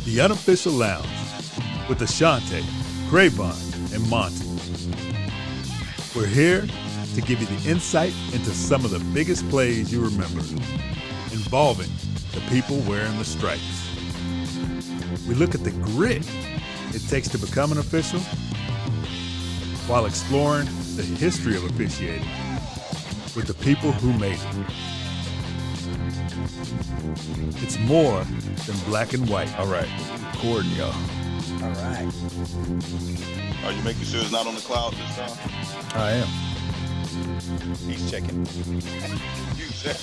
The Unofficial Lounge with Ashante, Crayvon, and Monty. We're here to give you the insight into some of the biggest plays you remember, involving the people wearing the stripes. We look at the grit it takes to become an official, while exploring the history of officiating with the people who made it. It's more than black and white. All right, recording, y'all. All right. Are you making sure it's not on the cloud this time? I am. He's checking. You check.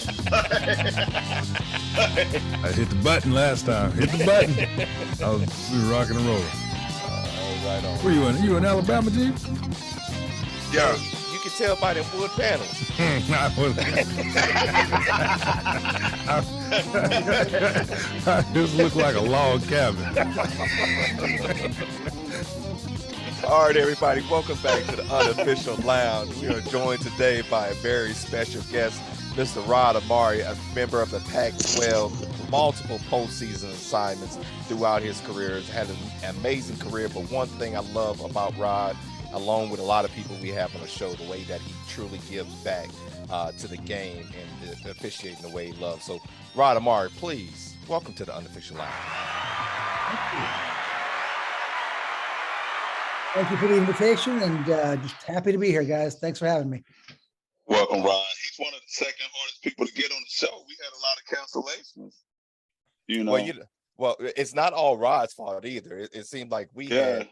I hit the button last time. Hit the button. We were rocking and rolling. Right on. Where you in? You in Alabama, G? Yeah. You can tell by them wood panels. I just look like a log cabin. All right, everybody, welcome back to the Unofficial Lounge. We are joined today by a very special guest, Mr. Rod Ammari, a member of the Pac-12, with multiple postseason assignments throughout his career. He's had an amazing career, but one thing I love about Rod, along with a lot of people we have on the show, the way that he truly gives back to the game and the officiating the way he loves. So, Rod Ammari, please, welcome to the Unofficial Lounge. Thank you. Thank you for the invitation, and just happy to be here, guys. Thanks for having me. Welcome, Rod. He's one of the second hardest people to get on the show. We had a lot of cancellations. You know. Well, it's not all Rod's fault either. It seemed like we had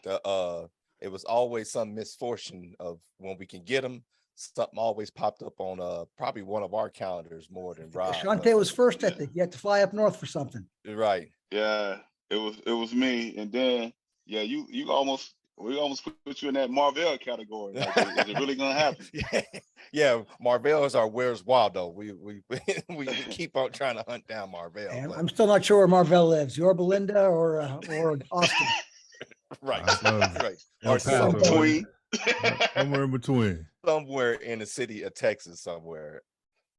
it was always some misfortune of when we can get them. Something always popped up on probably one of our calendars more than Rod. Ashante was first, I think. You had to fly up north for something. Right. Yeah, it was me, and then we almost put you in that Marvell category. Like, is it really gonna happen? Yeah. Marvell is our Where's Waldo. We keep on trying to hunt down Marvell. I'm still not sure where Marvell lives. Yorba Belinda or Austin. Right. Right. Or Between. Somewhere in between. Somewhere in the city of Texas somewhere.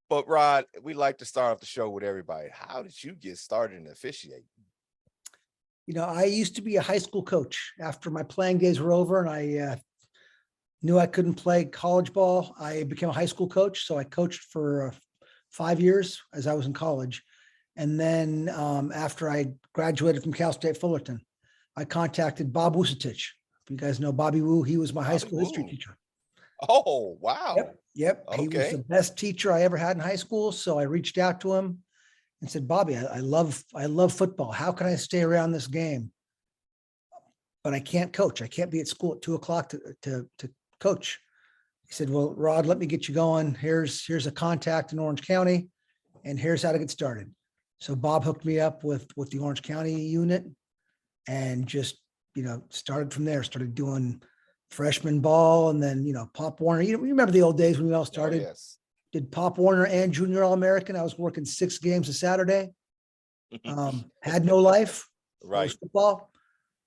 But Rod, we like to start off the show with everybody. How did you get started in officiating? You know, I used to be a high school coach. After my playing days were over and I knew I couldn't play college ball, I became a high school coach. So I coached for 5 years as I was in college. And then after I graduated from Cal State Fullerton, I contacted Bob Wusatich. If you guys know Bobby Woo, he was my high school history teacher. Oh, wow. Yep. Okay. He was the best teacher I ever had in high school. So I reached out to him and said, Bobby, I love football. How can I stay around this game? But I can't coach. I can't be at school at 2:00 to coach. He said, well, Rod, let me get you going. Here's a contact in Orange County, and here's how to get started. So Bob hooked me up with the Orange County unit, and just, started from there. Started doing freshman ball, and then, Pop Warner. You remember the old days when we all started? Oh, yes. Did Pop Warner and Junior All-American. I was working 6 games a Saturday. Had no life. Right. Football,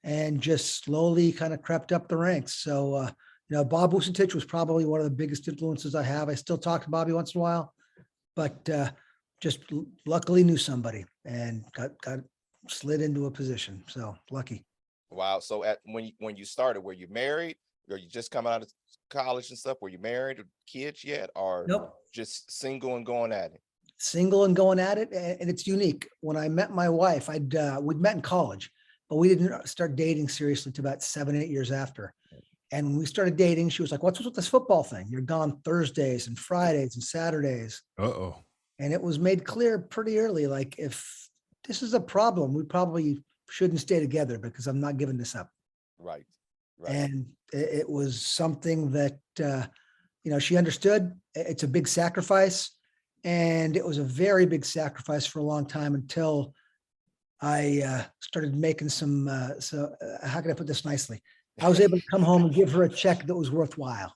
and just slowly kind of crept up the ranks. So, Bob Wusatich was probably one of the biggest influences I have. I still talk to Bobby once in a while, but just luckily knew somebody and got slid into a position. So lucky. Wow. So when you started, were you married? Or you just coming out of college and stuff? Were you married or kids yet? Or Nope. Just single and going at it? Single and going at it. And it's unique. When I met my wife, we'd met in college, but we didn't start dating seriously until about 7-8 years after. And when we started dating, she was like, what's with this football thing? You're gone Thursdays and Fridays and Saturdays. Uh-oh. And it was made clear pretty early, like, if this is a problem, we probably shouldn't stay together, because I'm not giving this up. Right. And it was something that, she understood. It's a big sacrifice, and it was a very big sacrifice for a long time, until I started making some, how can I put this nicely? I was able to come home and give her a check that was worthwhile.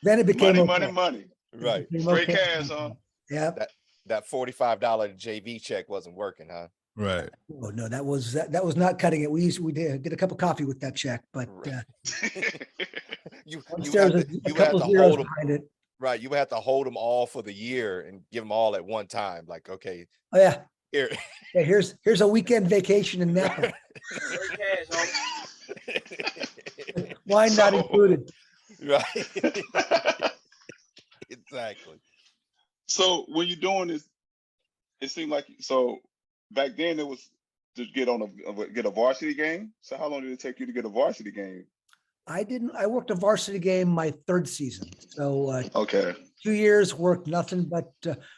Then it became money. Right. Straight cash, huh? Yeah. That $45 JV check wasn't working, huh? Right. Oh no, that was not cutting it. We did get a cup of coffee with that check, but you there was a couple zeros behind it. Right. You had to hold them all for the year and give them all at one time. Like, okay. Oh yeah. Here. Yeah, here's a weekend vacation in Napa. Wine not So- included. Right. Exactly. So when you're doing this, it seemed like so back then it was to get a varsity game. So how long did it take you to get a varsity game? I worked a varsity game my third season. So Okay. 2 years worked nothing but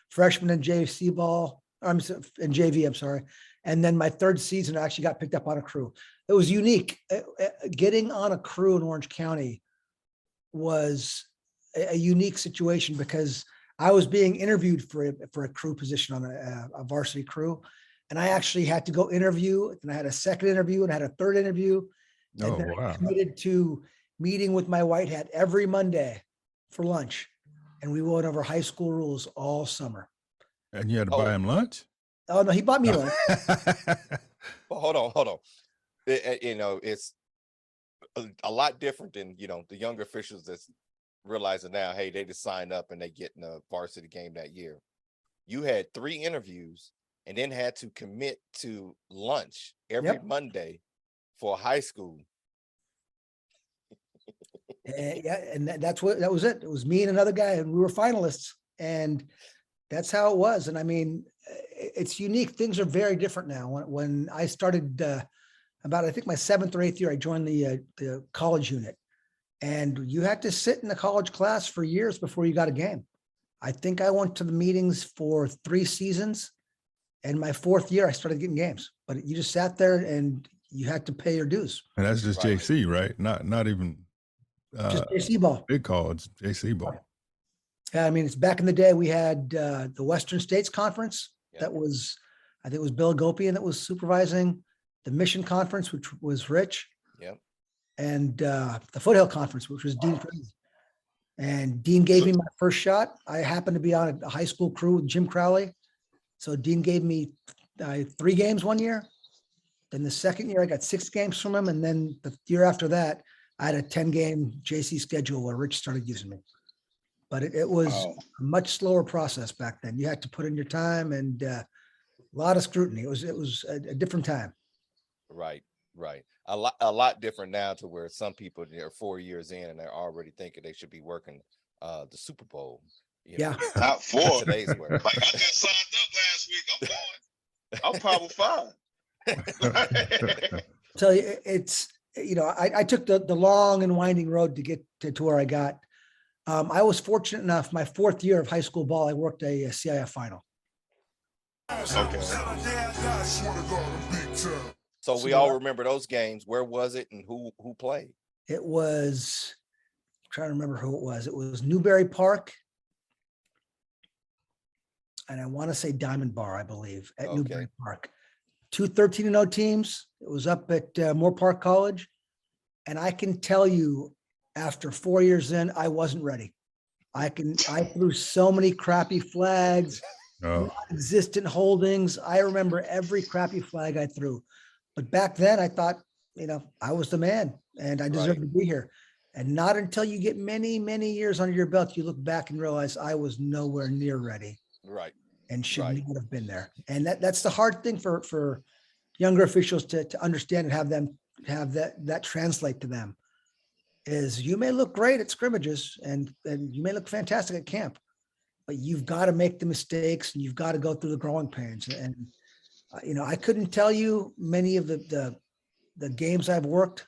freshman and JC ball. And JV, I'm sorry. And then my third season, I actually got picked up on a crew. It was unique. Getting on a crew in Orange County was a unique situation because I was being interviewed for a crew position on a varsity crew. And I actually had to go interview, and I had a second interview and I had a third interview. And Oh, then I wow. committed to meeting with my white hat every Monday for lunch. And we went over high school rules all summer. And you had to buy him lunch? Oh, no, he bought me lunch. Well, hold on. It's a lot different than, the younger officials that's realizing now, hey, they just signed up and they get in a varsity game that year. You had 3 interviews and then had to commit to lunch every Yep. Monday for high school. Yeah, and that was it. It was me and another guy, and we were finalists, and that's how it was. And I mean, it's unique. Things are very different now. When I started about, I think my 7th or 8th year, I joined the college unit, and you had to sit in the college class for years before you got a game. I think I went to the meetings for 3 seasons, and my 4th year, I started getting games. But you just sat there and you had to pay your dues. And that's just Right. JC, right? Not even Just JC ball. big college, JC ball. Yeah, I mean, it's back in the day. We had the Western States Conference. Yeah. That was, I think it was Bill Gopian that was supervising the Mission Conference, which was Rich. Yeah. And the Foothill Conference, which was Dean Crazy. And Dean gave me my first shot. I happened to be on a high school crew with Jim Crowley. So Dean gave me 3 games one year. Then the second year, I got 6 games from him. And then the year after that, I had a 10-game JC schedule where Rich started using me. But it was Wow. a much slower process back then. You had to put in your time and a lot of scrutiny. It was a different time. Right. A lot different now, to where some people, they're 4 years in and they're already thinking they should be working the Super Bowl. Yeah. Not 4. Today's work. Like I just signed up last week. I'm going. I'm Power 5. Tell you, it's, I took the long and winding road to get to where I got. I was fortunate enough, my 4th year of high school ball, I worked a CIF final. Okay. So we all remember those games. Where was it and who played? It was, I'm trying to remember who it was. It was Newberry Park. And I want to say Diamond Bar, I believe, at Newberry Park. 2 13-0 teams. It was up at Moore Park College. And I can tell you, after 4 years in, I wasn't ready. I threw so many crappy flags, existent holdings. I remember every crappy flag I threw. But back then I thought, I was the man and I deserved to be here. And not until you get many, many years under your belt, you look back and realize I was nowhere near ready. Right. And should not have been there. And that's the hard thing for younger officials to understand and have that translate to them. Is you may look great at scrimmages and you may look fantastic at camp, but you've got to make the mistakes and you've got to go through the growing pains. And I couldn't tell you many of the games I've worked,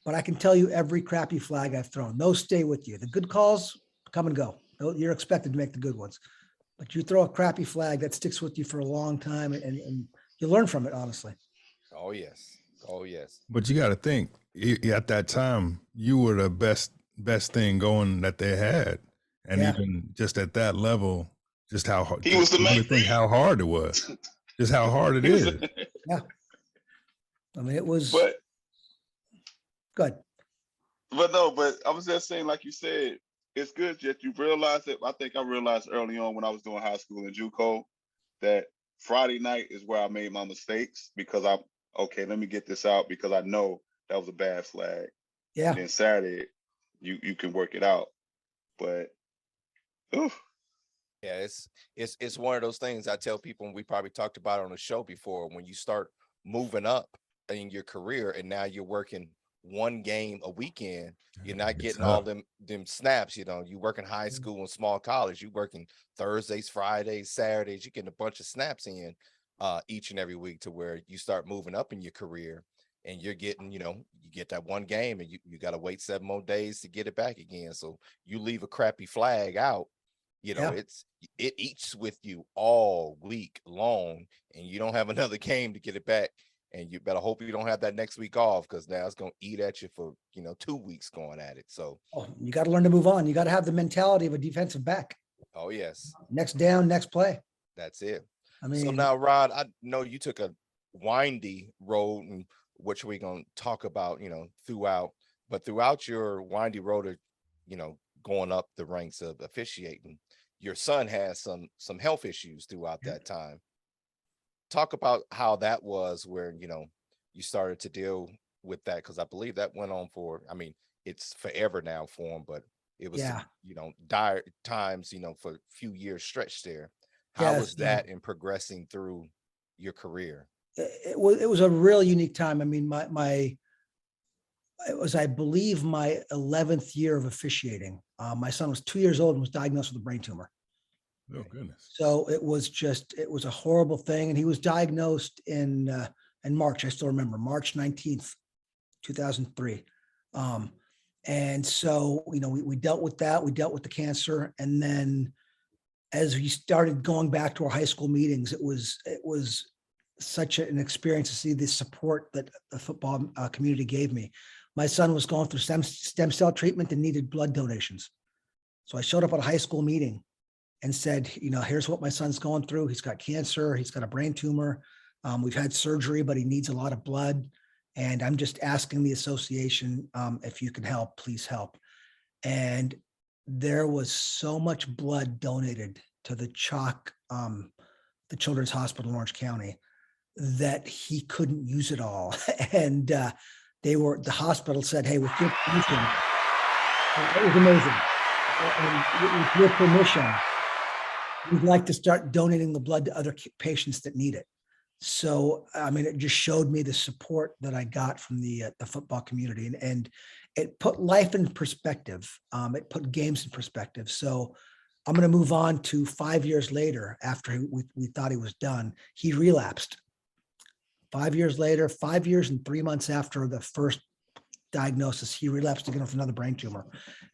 but I can tell you every crappy flag I've thrown. Those stay with you. The good calls come and go. You're expected to make the good ones, but you throw a crappy flag that sticks with you for a long time, and you learn from it, honestly. Oh yes. But you got to think, at that time, you were the best thing going that they had, and even just at that level, just how hard. He was the man. Think how hard it was, just how hard it is. Yeah, I mean it was. But good. But no, but I was just saying, like you said, it's good that you realize it. I think I realized early on when I was doing high school in JUCO that Friday night is where I made my mistakes, because let me get this out, because I know that was a bad flag. Yeah. And then Saturday, you can work it out. But Yeah, it's one of those things I tell people, and we probably talked about it on the show before. When you start moving up in your career, and now you're working one game a weekend, you're not It's getting all tough. them snaps. You know, you working high school and small college, you working Thursdays, Fridays, Saturdays. You getting a bunch of snaps in each and every week, to where you start moving up in your career, and you're getting, you get that one game, and you got to wait 7 more days to get it back again. So you leave a crappy flag out, Yeah. it eats with you all week long, and you don't have another game to get it back. And you better hope you don't have that next week off, because now it's going to eat at you for 2 weeks going at it. So, Oh, you got to learn to move on. You got to have the mentality of a defensive back. oh yes, Next down, next play. that's it. I So mean, now, Rod, I know you took a windy road, and which we're going to talk about, throughout your windy road of, going up the ranks of officiating, your son has some health issues throughout that time. Talk about how that was, where, you started to deal with that, because I believe that went on for, I mean, it's forever now for him, but it was some, yeah. dire times, for a few years stretched there. How Yes. was that in progressing through your career? It was a real unique time. I mean, it was, I believe, my 11th year of officiating. My son was 2 years old and was diagnosed with a brain tumor. Oh goodness. So it was a horrible thing. And he was diagnosed in March. I still remember March 19th, 2003. And so, we dealt with that. We dealt with the cancer. And then as we started going back to our high school meetings, it was such an experience to see the support that the football community gave me. My son was going through stem cell treatment and needed blood donations. So I showed up at a high school meeting and said, here's what my son's going through. He's got cancer. He's got a brain tumor. We've had surgery, but he needs a lot of blood. And I'm just asking the association, if you can help, please help. And there was so much blood donated to the the Children's Hospital in Orange County, that he couldn't use it all. And the hospital said, hey, with your permission, it was amazing. And with your permission, we'd like to start donating the blood to other patients that need it. So, I mean, it just showed me the support that I got from the football community, and it put life in perspective. It put games in perspective. So I'm going to move on to 5 years later, after we thought he was done. He relapsed. 5 years later, 5 years and 3 months after the first diagnosis, he relapsed again with another brain tumor.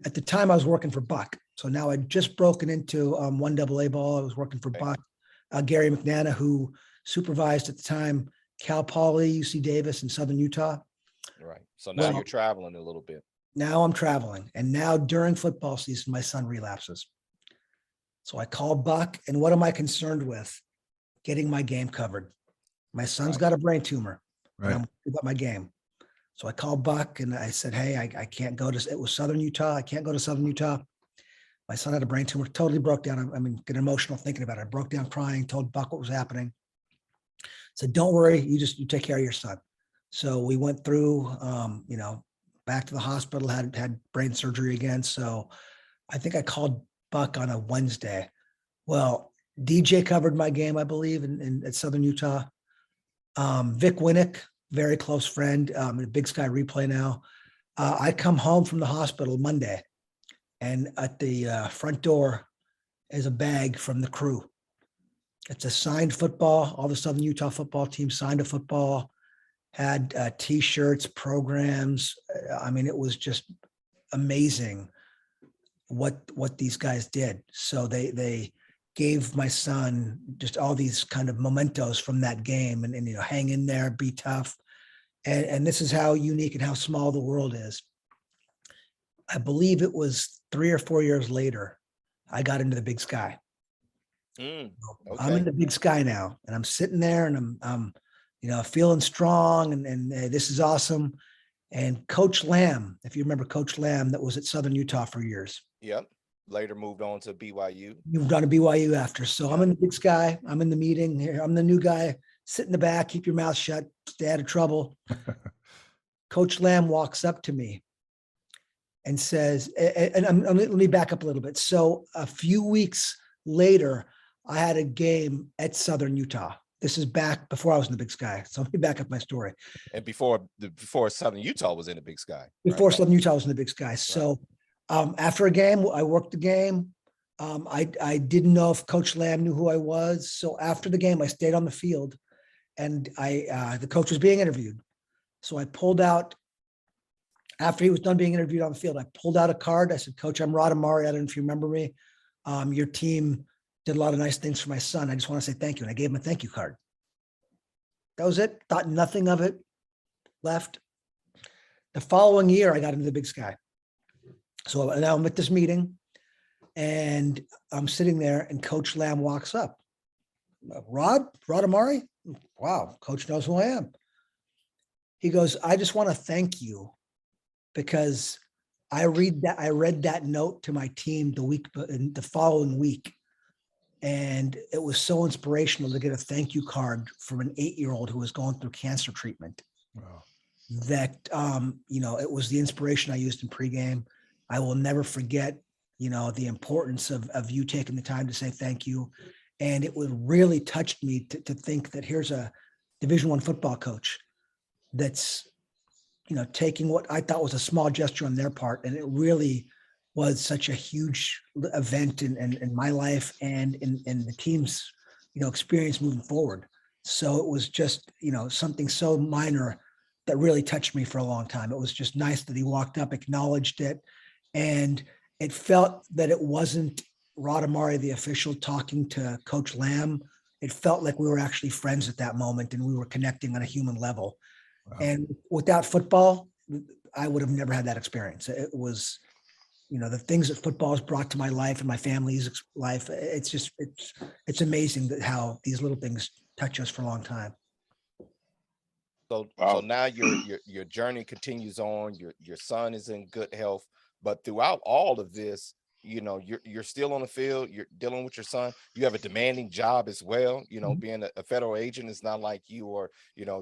At the time, I was working for Buck. So now I'd just broken into 1AA ball. I was working for Buck. Gary McNana, who supervised at the time Cal Poly, UC Davis, and Southern Utah. Right. So now you're traveling a little bit. Now I'm traveling. And now during football season, my son relapses. So I called Buck, and what am I concerned with? Getting my game covered. My son's got a brain tumor. Right. I'm worried about my game. So I called Buck and I said, hey, I can't go to, it was Southern Utah. I can't go to Southern Utah. My son had a brain tumor, totally broke down. I mean, get emotional thinking about it. I broke down crying, told Buck what was happening. Said, don't worry, you take care of your son. So we went through, back to the hospital, had brain surgery again. So I think I called Buck on a Wednesday. Well, DJ covered my game, I believe, at Southern Utah. Vic Winnick, very close friend, a Big Sky Replay now. I come home from the hospital Monday, and at the front door is a bag from the crew. It's a signed football. All the Southern Utah football team signed a football, had T-shirts, programs. I mean, it was just amazing what these guys did. So they gave my son just all these kind of mementos from that game, and hang in there, be tough. And this is how unique and how small the world is. I believe it was 3 or 4 years later, I got into the Big Sky. Okay. I'm in the Big Sky now, and I'm sitting there, and I'm feeling strong, and this is awesome. And Coach Lamb, if you remember Coach Lamb, that was at Southern Utah for years. Yep. Later moved on to BYU. You've done a BYU after. So Yeah. I'm in the Big Sky. I'm in the meeting here. I'm the new guy. Sit in the back, keep your mouth shut, stay out of trouble. Coach Lamb walks up to me and says, let me back up a little bit. So a few weeks later, I had a game at Southern Utah. This is back before I was in the Big Sky. So let me back up my story. And before Southern Utah was in the Big Sky. Before Southern Utah was in the Big Sky. So after a game, I worked the game. I didn't know if Coach Lamb knew who I was. So after the game, I stayed on the field, and the coach was being interviewed. So I pulled out, after he was done being interviewed on the field, I pulled out a card. I said, Coach, I'm Rod Ammari. I don't know if you remember me. Your team did a lot of nice things for my son. I just want to say thank you. And I gave him a thank you card. That was it. Thought nothing of it. Left. The following year, I got into the Big Sky. So now I'm at this meeting, and I'm sitting there, and Coach Lamb walks up. Rod Ammari? Wow, Coach knows who I am. He goes, I just want to thank you because I read that note to my team the following week. And it was so inspirational to get a thank you card from an 8-year-old who was going through cancer treatment. Wow. That, it was the inspiration I used in pregame. I will never forget, the importance of you taking the time to say thank you. And it would really touched me to think that here's a Division I football coach that's, taking what I thought was a small gesture on their part. And it really was such a huge event in my life and in the team's, experience moving forward. So it was just, something so minor that really touched me for a long time. It was just nice that he walked up, acknowledged it. And it felt that it wasn't Rod Ammari, the official, talking to Coach Lamb. It felt like we were actually friends at that moment, and we were connecting on a human level. Wow. And without football, I would have never had that experience. It was, the things that football has brought to my life and my family's life. It's amazing that how these little things touch us for a long time. So now your journey continues on. Your son is in good health, but throughout all of this, you're still on the field. You're dealing with your son. You have a demanding job as well. Being a federal agent is not like you are,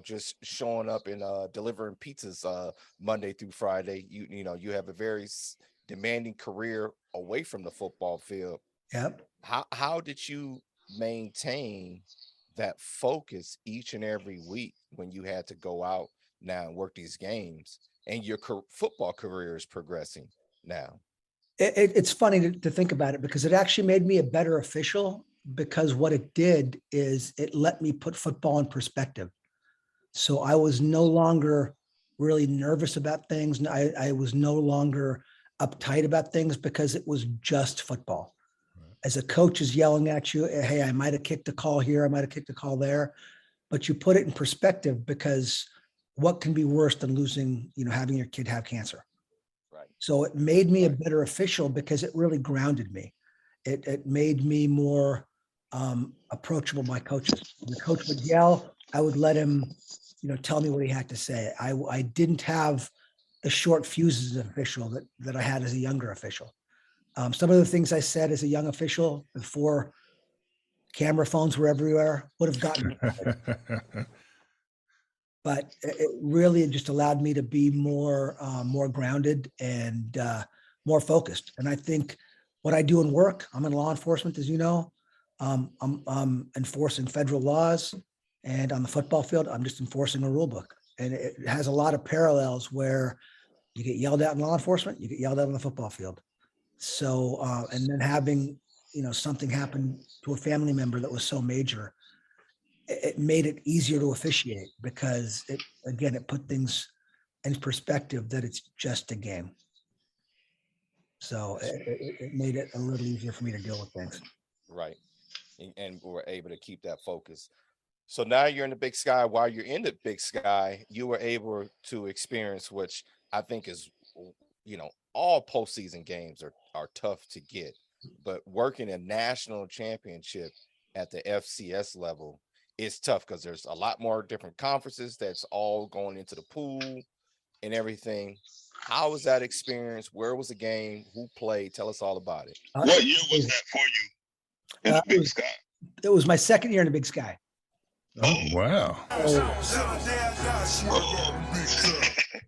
just showing up and delivering pizzas Monday through Friday. You have a very demanding career away from the football field. Yep. How did you maintain that focus each and every week when you had to go out now and work these games, and your football career is progressing now? It's funny to think about it, because it actually made me a better official, because what it did is it let me put football in perspective. So I was no longer really nervous about things. I was no longer uptight about things, because it was just football. As a coach is yelling at you, hey, I might have kicked a call here, I might have kicked a call there, but you put it in perspective, because what can be worse than losing, having your kid have cancer? Right. So it made me a better official, because it really grounded me. It made me more approachable by coaches. When the coach would yell, I would let him, tell me what he had to say. I didn't have the short fuses as an official that I had as a younger official. Some of the things I said as a young official before camera phones were everywhere would have gotten me. But it really just allowed me to be more grounded and more focused. And I think what I do in work, I'm in law enforcement, as you know. I'm enforcing federal laws, and on the football field, I'm just enforcing a rule book. And it has a lot of parallels where you get yelled at in law enforcement, you get yelled at on the football field. So, and then having, something happen to a family member that was so major, it made it easier to officiate, because it put things in perspective that it's just a game. So it made it a little easier for me to deal with things. Right. And we're able to keep that focus. So now you're in the Big Sky. While you're in the Big Sky, you were able to experience, which I think is, all postseason games are tough to get, but working a national championship at the FCS level is tough, because there's a lot more different conferences that's all going into the pool and everything. How was that experience? Where was the game? Who played? Tell us all about it. What year was that for you in the Big Sky? It was my second year in the Big Sky. Oh, wow.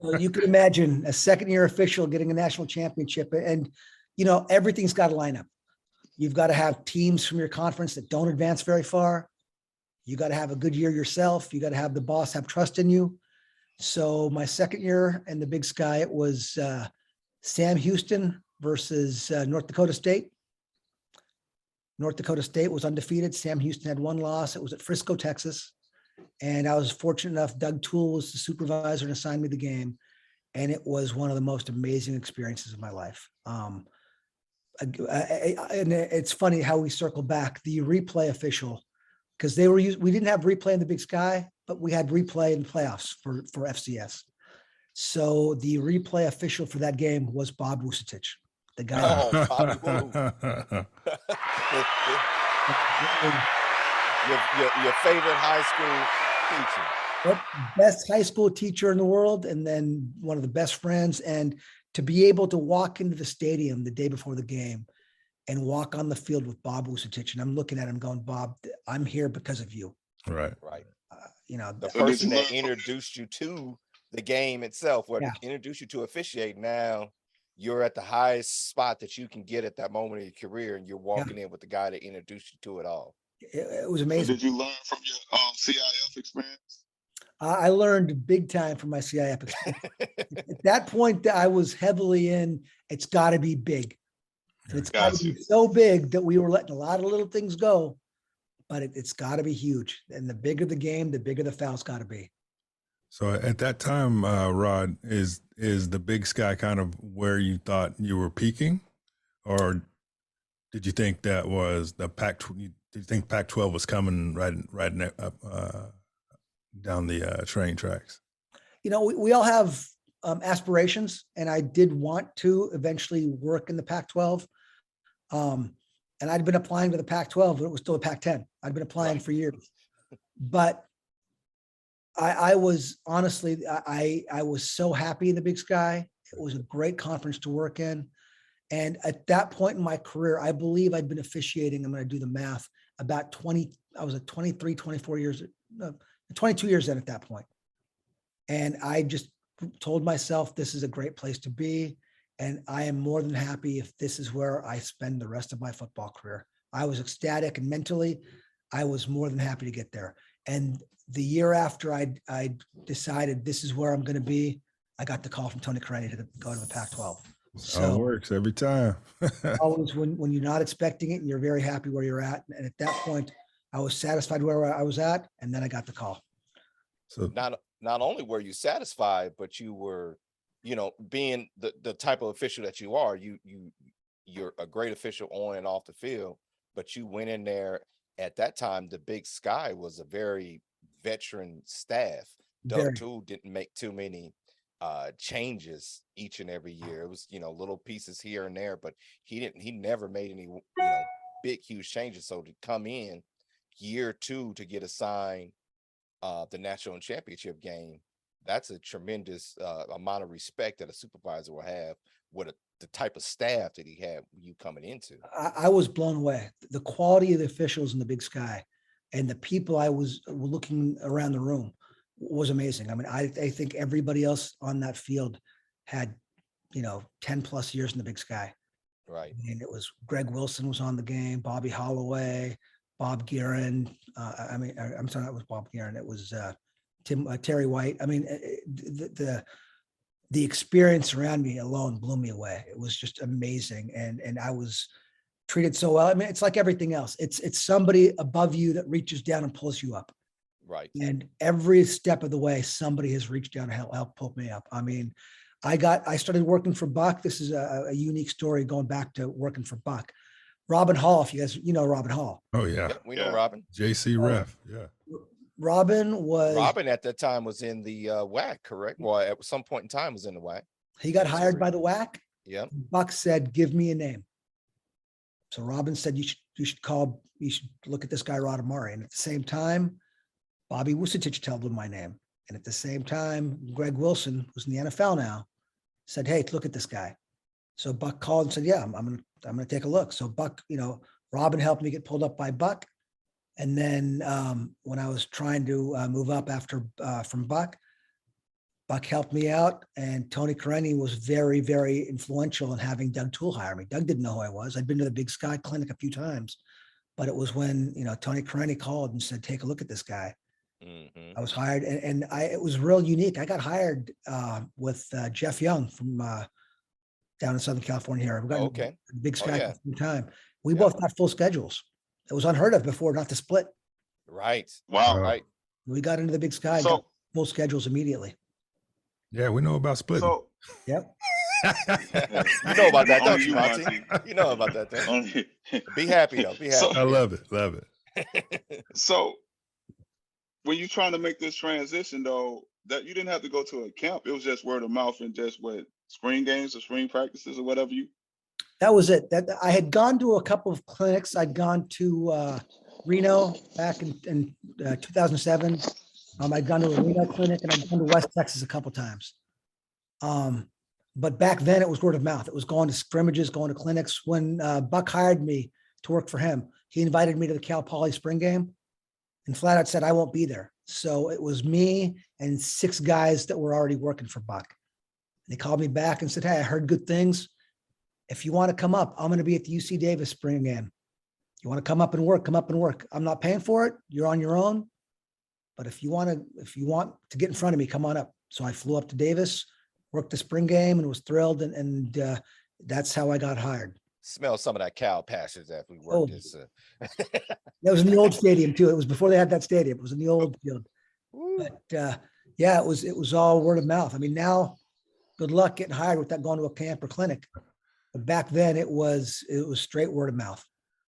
So you can imagine a second year official getting a national championship, and everything's got to line up. You've got to have teams from your conference that don't advance very far. You got to have a good year yourself. You got to have the boss have trust in you. So my second year in the Big Sky, it was Sam Houston versus North Dakota State. North Dakota State was undefeated. Sam Houston had one loss. It was at Frisco, Texas. And I was fortunate enough, Doug Toole was the supervisor and assigned me the game. And it was one of the most amazing experiences of my life. And it's funny how we circle back. The replay official, because we didn't have replay in the Big Sky, but we had replay in playoffs for FCS. So the replay official for that game was Bob Vucetich, the guy. Oh, Bobby Woo. your favorite high school teacher. Yep, best high school teacher in the world, and then one of the best friends. And to be able to walk into the stadium the day before the game and walk on the field with Bob Vucetich, and I'm looking at him going, Bob, I'm here because of you. Right. The person that introduced you to the game itself, or introduced you to officiate. Now you're at the highest spot that you can get at that moment of your career, and you're walking in with the guy that introduced you to it all. It was amazing. So did you learn from your CIF experience? I learned big time from my CIF experience. At that point, I was heavily in, it's got to be big. And it's got to be so big that we were letting a lot of little things go, but it's got to be huge. And the bigger the game, the bigger the foul's got to be. So at that time, Rod, is the Big Sky kind of where you thought you were peaking, or did you think that was the Pac? Did you think Pac-12 was coming right up down the train tracks? We all have aspirations, and I did want to eventually work in the Pac-12. And I'd been applying to the Pac-12, but it was still a Pac-10. I'd been applying for years, but I was honestly, I was so happy in the Big Sky. It was a great conference to work in. And at that point in my career, I believe I'd been officiating, I'm going to do the math, about 23, 24 years, 22 years in at that point. And I just told myself, this is a great place to be. And I am more than happy if this is where I spend the rest of my football career. I was ecstatic, and mentally, I was more than happy to get there. And the year after I decided this is where I'm going to be, I got the call from Tony Carani to go to the Pac-12. So it works every time. Always when you're not expecting it and you're very happy where you're at. And at that point, I was satisfied where I was at, and then I got the call. So not only were you satisfied, but you were, being the type of official that you are, you're a great official on and off the field, but you went in there. At that time, the Big Sky was a very veteran staff. Doug Toole didn't make too many changes each and every year. It was, little pieces here and there, but he never made any, big, huge changes. So to come in year two to get assigned the national championship game, that's a tremendous amount of respect that a supervisor will have with the type of staff that he had you coming into. I was blown away. The quality of the officials in the Big Sky and the people I was looking around the room was amazing. I mean, I think everybody else on that field had, 10 plus years in the Big Sky. Right. And it was Greg Wilson was on the game, Bobby Holloway, Bob Guerin. I'm sorry, that was Bob Guerin. It was Terry White. I mean, the experience around me alone blew me away. It was just amazing. And I was treated so well. I mean, it's like everything else. It's somebody above you that reaches down and pulls you up. Right. And every step of the way, somebody has reached down and helped pull me up. I mean, I started working for Buck. This is a unique story going back to working for Buck. Robin Hall, if you guys, Robin Hall. Oh yeah. We know Robin. JC Ref. Yeah. Robin at that time was in the WAC, correct? Well, at some point in time was in the WAC. He got hired by the WAC. Yeah. Buck said, give me a name. So Robin said, you should look at this guy, Rod Ammari. And at the same time, Bobby Vucetich told him my name. And at the same time, Greg Wilson, who's in the NFL now, said, hey, look at this guy. So Buck called and said, yeah, I'm going to take a look. So Buck, Robin helped me get pulled up by Buck. And then when I was trying to move up from Buck, Buck helped me out, and Tony Karenni was very, very influential in having Doug Toole hire me. Doug didn't know who I was. I'd been to the Big Sky Clinic a few times, but it was when, Tony Karenni called and said, take a look at this guy. I was hired, and it was real unique. I got hired with Jeff Young from down in Southern California here. I've gotten Okay. Big Sky yeah. for some time. We Yeah. both got full schedules. It was unheard of before not to split. Right. Wow. Right. We got into the Big Sky and got So, full schedules immediately. Yeah, we know about splitting. so Yep. You know about that, don't Only you, you, Monty? Monty. You know about that thing. only- Be happy though. Be So- happy. I love it. Love it. So when you're trying to make this transition though, that you didn't have to go to a camp. It was just word of mouth and just what spring games or spring practices or whatever you. That was it. That I had gone to a couple of clinics. I'd gone to Reno back in 2007. I'd gone to a Reno clinic, and I'd gone to West Texas a couple times. But back then it was word of mouth. It was going to scrimmages, going to clinics. When Buck hired me to work for him, he invited me to the Cal Poly spring game and flat out said, I won't be there. So it was me and 6 guys that were already working for Buck. And he called me back and said, hey, I heard good things. If you want to come up, I'm going to be at the UC Davis spring game. You want to come up and work, come up and work. I'm not paying for it. You're on your own. But if you want to get in front of me, come on up. So I flew up to Davis, worked the spring game, and was thrilled. And that's how I got hired. Smell some of that cow pastures as we Oh. work this. That was in the old stadium too. It was before they had that stadium. It was in the old field. Woo. But yeah, it was all word of mouth. I mean, now good luck getting hired without going to a camp or clinic. But back then it was straight word of mouth.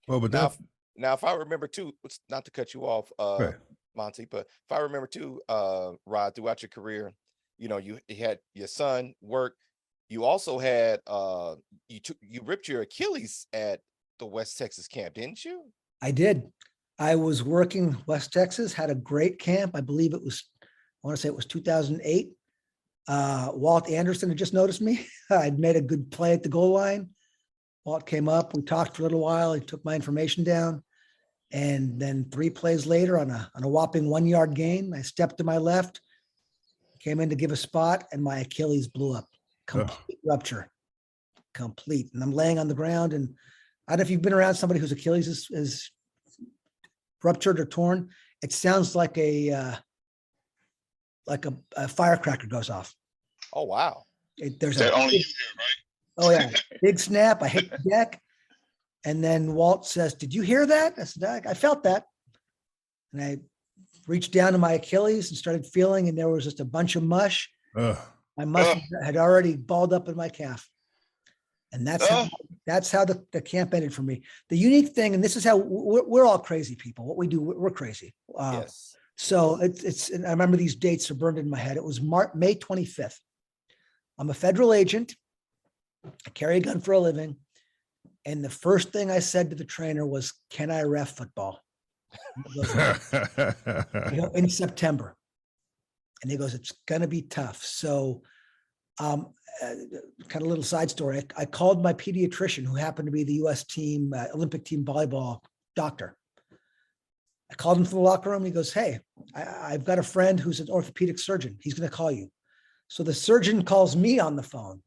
Well, but Now, that, now, if I remember too, not to cut you off, Right. Monty, but if I remember too, Rod, throughout your career, you had your son work. You also had you ripped your Achilles at the West Texas camp, didn't you? I did. I was working West Texas, had a great camp. I believe I want to say it was 2008. Walt Anderson had just noticed me. I'd made a good play at the goal line. Walt came up, we talked for a little while. He took my information down. And then 3 plays later on a whopping 1-yard gain, I stepped to my left, came in to give a spot, and my Achilles blew up. Complete rupture. Complete. And I'm laying on the ground. And I don't know if you've been around somebody whose Achilles is ruptured or torn. It sounds like a firecracker goes off. Oh wow. There's That a only you hear, right? oh yeah, big snap. I hit the deck, and then Walt says, "Did you hear that?" I said, "I felt that," and I reached down to my Achilles and started feeling, and there was just a bunch of mush. My muscle had already balled up in my calf, and that's how the camp ended for me. The unique thing, and this is how we're all crazy people. What we do, we're crazy. Yes. So it's. And I remember these dates are burned in my head. It was May 25th. I'm a federal agent. I carry a gun for a living. And the first thing I said to the trainer was, "Can I ref football?" In September. And he goes, "It's going to be tough." So kind of a little side story. I called my pediatrician, who happened to be the U.S. team, Olympic team volleyball doctor. I called him from the locker room. He goes, "Hey, I've got a friend who's an orthopedic surgeon. He's going to call you." So the surgeon calls me on the phone,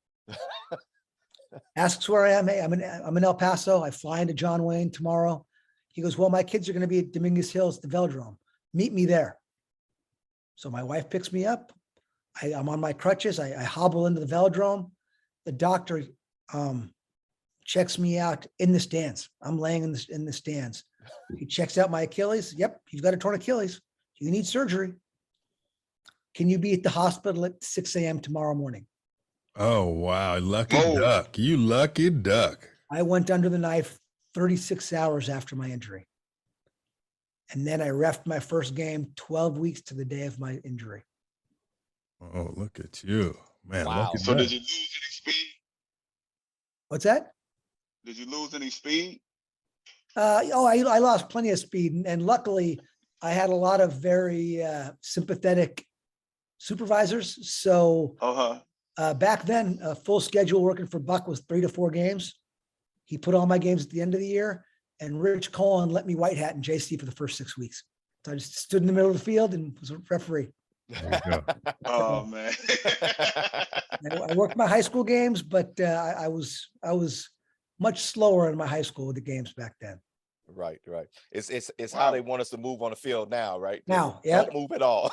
asks where I am. Hey, I'm in El Paso. I fly into John Wayne tomorrow. He goes, "Well, my kids are going to be at Dominguez Hills, the velodrome. Meet me there." So my wife picks me up. I'm on my crutches. I hobble into the velodrome. The doctor checks me out in the stands. I'm laying in the stands. He checks out my Achilles. Yep, you've got a torn Achilles. You need surgery. Can you be at the hospital at 6 a.m. tomorrow morning? Oh, wow. Lucky Whoa. duck. You lucky duck. I went under the knife 36 hours after my injury. And then I refed my first game 12 weeks to the day of my injury. Oh, look at you. Man, Wow. lucky So duck. did you lose any speed? What's that? Did you lose any speed? I lost plenty of speed. And luckily, I had a lot of very sympathetic supervisors. So back then, a full schedule working for Buck was 3 to 4 games. He put all my games at the end of the year, and Rich Cohen let me white hat in JC for the first 6 weeks. So I just stood in the middle of the field and was a referee. There you go. Oh man. I worked my high school games, but I was much slower in my high school with the games back then. Right. It's how Wow. they want us to move on the field now, right? Now, yep. Don't move at all.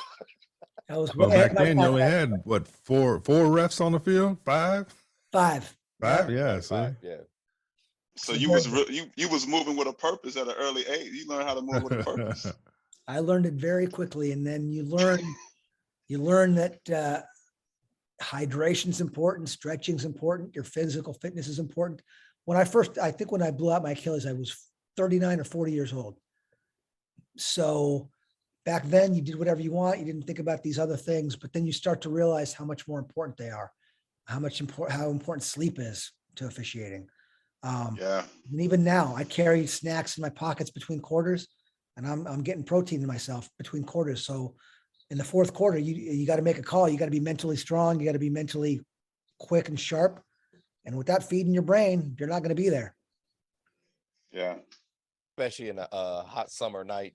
I was Well, way ahead back of my then you time. only had what, four refs on the field? Five? Five. Five? Yep. Yeah. See? Yeah. So you was you was moving with a purpose at an early age. You learned how to move with a purpose. I learned it very quickly, and then you learn that hydration is important, stretching is important, your physical fitness is important. I think when I blew out my Achilles, I was 39 or 40 years old. So back then you did whatever you want. You didn't think about these other things, but then you start to realize how much more important they are, how important sleep is to officiating. Yeah. And even now I carry snacks in my pockets between quarters, and I'm getting protein in myself between quarters. So in the fourth quarter, you got to make a call. You got to be mentally strong. You got to be mentally quick and sharp. And without feeding your brain, you're not going to be there. Yeah. Especially in a hot summer night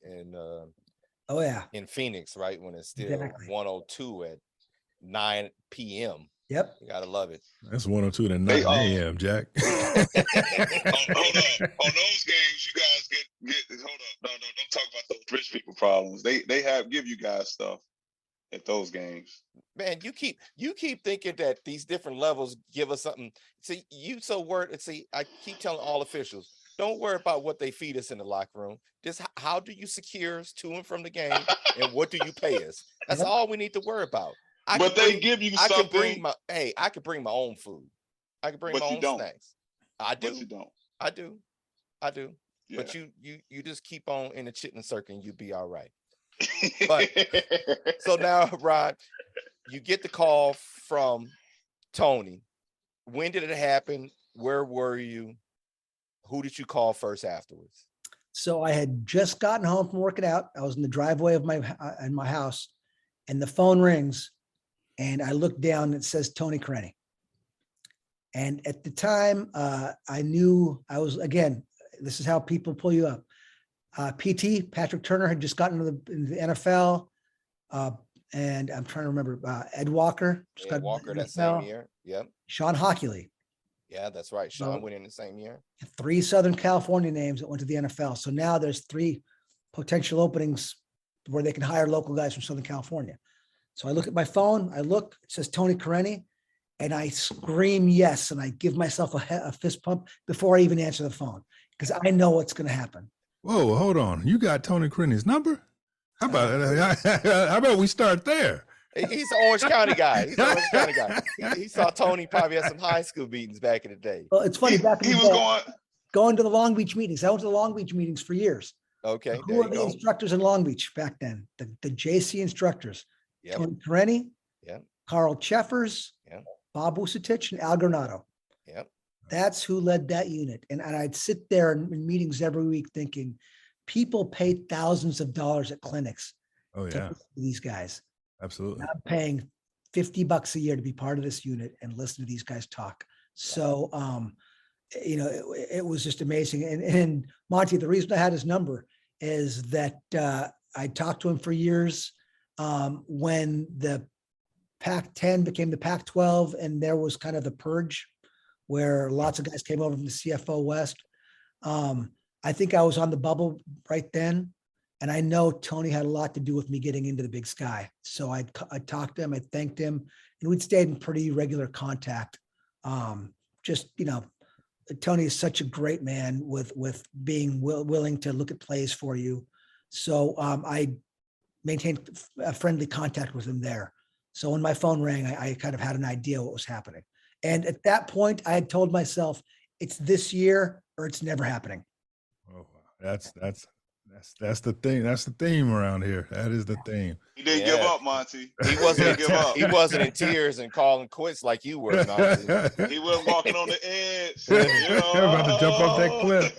Oh yeah. in Phoenix, right? When it's still Exactly. 102 at 9 p.m. Yep. You gotta love it. That's 102 to 9 They, a.m., Jack. hold up. On those games, you guys get hold up. No, don't talk about those rich people problems. They give you guys stuff at those games. Man, you keep thinking that these different levels give us something. See, I keep telling all officials, don't worry about what they feed us in the locker room. Just how do you secure us to and from the game, and what do you pay us? That's Yep. all we need to worry about. But they give you I something. I could bring my own food. I could bring But my you own don't. snacks. I do. But you don't. I do. Yeah. But you just keep on in the chitlin circle and you'll be all right. But so now, Rod, you get the call from Tony. When did it happen? Where were you? Who did you call first afterwards? So I had just gotten home from working out. I was in the driveway of my house, and the phone rings, and I look down and it says Tony Crenney. And at the time, I knew I was, again, this is how people pull you up. PT, Patrick Turner, had just gotten into the NFL. And I'm trying to remember, Ed Walker. Ed Walker that same year. Yep. Sean Hockley. Yeah, that's right. Sean went in the same year. 3 Southern California names that went to the NFL. So now there's 3 potential openings where they can hire local guys from Southern California. So I look at my phone, it says Tony Crenney, and I scream yes, and I give myself a fist pump before I even answer the phone, because I know what's going to happen. Whoa, hold on. You got Tony Crenney's number? How about we start there? He's an Orange County guy. He saw Tony probably at some high school meetings back in the day. Well, it's funny. Back in he the was day, going to the Long Beach meetings. I went to the Long Beach meetings for years. Okay, Who were the instructors in Long Beach back then? The JC instructors. Yep. Tony Crenney, Yep. Carl Cheffers, Yep. Bob Vucetich, and Al Granado. Yep. That's who led that unit. And I'd sit there in meetings every week thinking, people pay thousands of dollars at clinics. Oh, to yeah. listen to these guys. Absolutely. I'm paying $50 a year to be part of this unit and listen to these guys talk. So, it was just amazing. And Monty, the reason I had his number is that I talked to him for years when the Pac-10 became the Pac-12, and there was kind of the purge where lots of guys came over from the CFO West. I think I was on the bubble right then. And I know Tony had a lot to do with me getting into the Big Sky. So I talked to him, I thanked him, and we'd stayed in pretty regular contact. Tony is such a great man with being willing to look at plays for you. So I maintained a friendly contact with him there. So when my phone rang, I kind of had an idea what was happening. And at that point, I had told myself, it's this year or it's never happening. Oh, that's the thing. That's the theme around here. That is the theme. He didn't give up, Monty. He wasn't give up. He wasn't in tears and calling quits like you were, Monty. He was walking on the edge. About to jump off that cliff.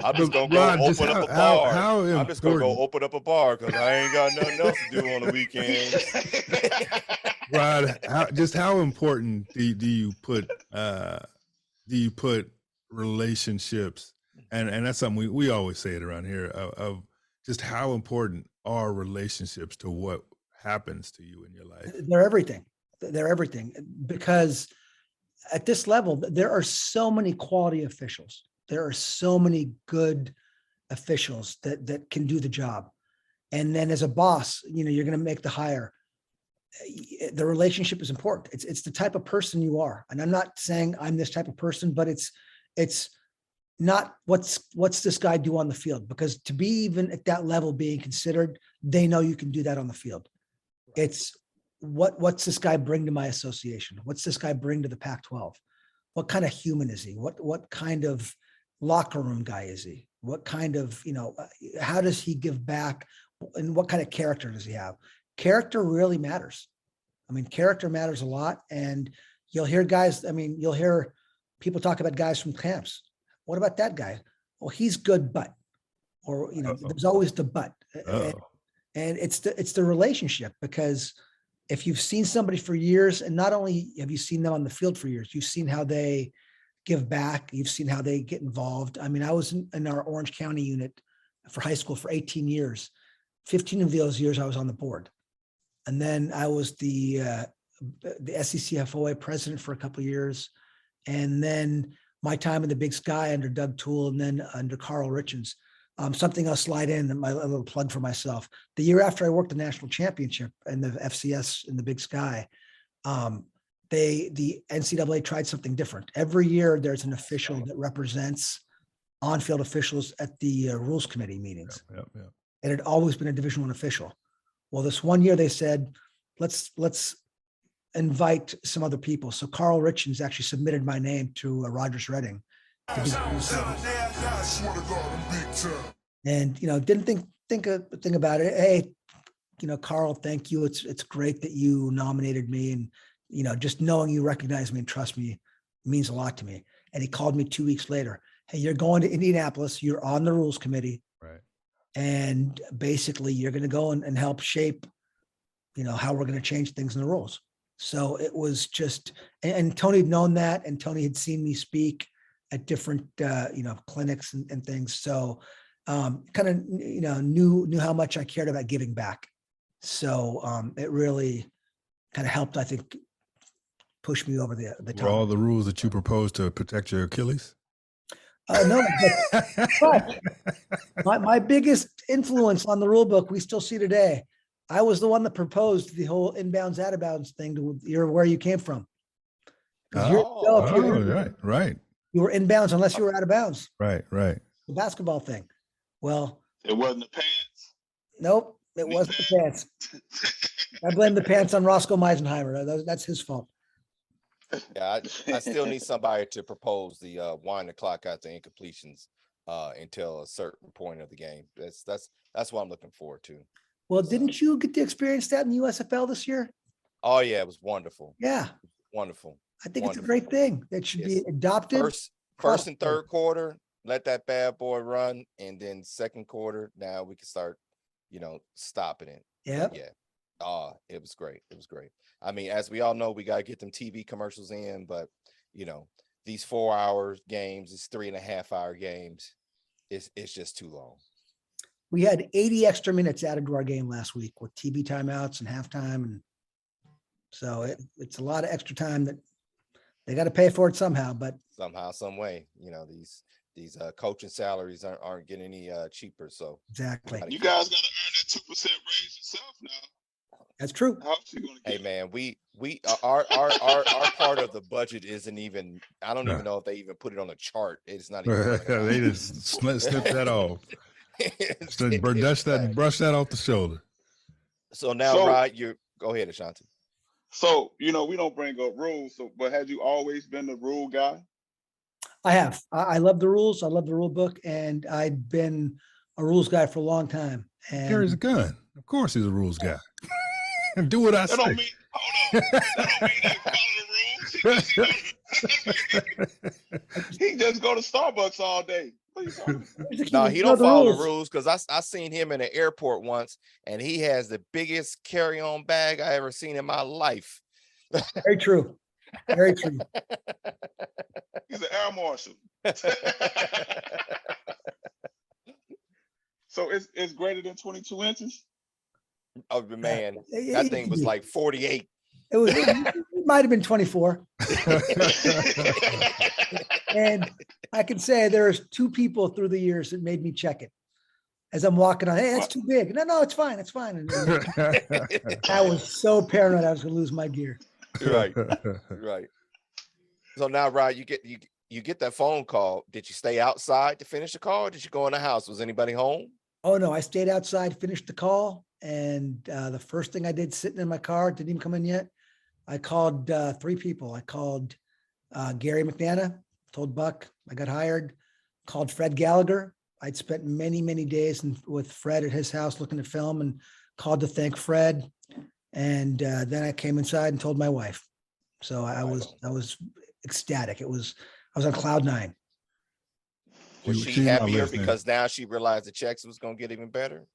I'm just gonna go open up a bar. I'm just gonna go open up a bar because I ain't got nothing else to do on the weekends. Rod, how important do you put relationships, and that's something we always say it around here, of just how important are relationships to what happens to you in your life. They're everything. They're everything, because at this level, there are so many quality officials. There are so many good officials that can do the job. And then as a boss, you're going to make the hire. The relationship is important. It's the type of person you are. And I'm not saying I'm this type of person, but it's not what's this guy do on the field, because to be even at that level being considered, they know you can do that on the field. It's what's this guy bring to my association? What's this guy bring to the Pac-12? What kind of human is he? What kind of locker room guy is he? What kind of, how does he give back? And what kind of character does he have? Character really matters. I mean, character matters a lot. And you'll hear guys, you'll hear people talk about guys from camps. What about that guy? Well, he's good, but, or, there's always the but. And it's the relationship, because if you've seen somebody for years, and not only have you seen them on the field for years, you've seen how they give back. You've seen how they get involved. I was in our Orange County unit for high school for 18 years. 15 of those years I was on the board. And then I was the SEC FOA president for a couple of years. And then my time in the Big Sky under Doug Toole, and then under Carl Richens. Something I'll slide in, a little plug for myself. The year after I worked the national championship in the FCS in the Big Sky, the NCAA tried something different. Every year there's an official that represents on-field officials at the rules committee meetings. Yep. It had always been a Division I official. Well, this one year they said, let's invite some other people. So Carl Richens actually submitted my name to Rogers Redding. And, didn't think a thing about it. Hey, Carl, thank you. It's great that you nominated me. And, just knowing you recognize me and trust me means a lot to me. And he called me 2 weeks later. Hey, you're going to Indianapolis. You're on the rules committee. Right. And basically you're going to go and help shape, how we're going to change things in the rules. So it was just, and Tony had known that, and Tony had seen me speak at different, clinics and things. So kind of, knew how much I cared about giving back. So it really kind of helped, I think, push me over the top. Were all the rules that you proposed to protect your Achilles? No, but my biggest influence on the rule book we still see today. I was the one that proposed the whole inbounds, out of bounds thing to where you came from. Right. You were inbounds unless you were out of bounds. Right. The basketball thing. Well, it wasn't the pants. Nope, it wasn't the pants. I blame the pants on Roscoe Meisenheimer. That's his fault. Yeah, I still need somebody to propose the wind the clock out the incompletions until a certain point of the game. That's what I'm looking forward to. Well, didn't you get to experience that in the USFL this year? Oh yeah, it was wonderful. Yeah, wonderful. I think it's a great thing that should be adopted. First and third quarter, let that bad boy run, and then second quarter, now we can start, stopping it. Yeah. It was great. It was great. As we all know, we got to get them TV commercials in, but these 4 hour games, these 3.5 hour games, it's just too long. We had 80 extra minutes added to our game last week with TV timeouts and halftime. And so it's a lot of extra time that they got to pay for it somehow, but somehow, some way, these coaching salaries aren't getting any cheaper. So exactly. You guys got to earn that 2% raise yourself now. That's true. Hey man, we our part of the budget isn't even. I don't even know if they even put it on a chart. It's not even. They just snip that off. Brush that off the shoulder. So now, Rod, you go ahead, Ashanti. So we don't bring up rules. But had you always been the rule guy? I have. I love the rules. I love the rule book, and I'd been a rules guy for a long time. And carries a gun. Of course, he's a rules guy. Do what I say. Don't mean, hold on. That don't mean they follow the rules. He just go to Starbucks all day. No, he don't follow the rules, because I seen him in the airport once, and he has the biggest carry-on bag I ever seen in my life. Very true. Very true. He's an air marshal. So it's greater than 22 inches? Oh man, It- that it thing could was be. like 48. It might have been 24. And I can say there's two people through the years that made me check it. As I'm walking on, hey, that's too big. No, it's fine. It's fine. And I was so paranoid I was going to lose my gear. Right, right. So now, Rod, you get that phone call. Did you stay outside to finish the call? Or did you go in the house? Was anybody home? Oh no, I stayed outside, finished the call. And the first thing I did sitting in my car, didn't even come in yet. I called three people. I called Gary McNana, told Buck I got hired, called Fred Gallagher. I'd spent many, many days with Fred at his house looking at film and called to thank Fred. And then I came inside and told my wife. So I was ecstatic. I was on cloud nine. Was She's she not happier listening. because now she realized the checks was going to get even better?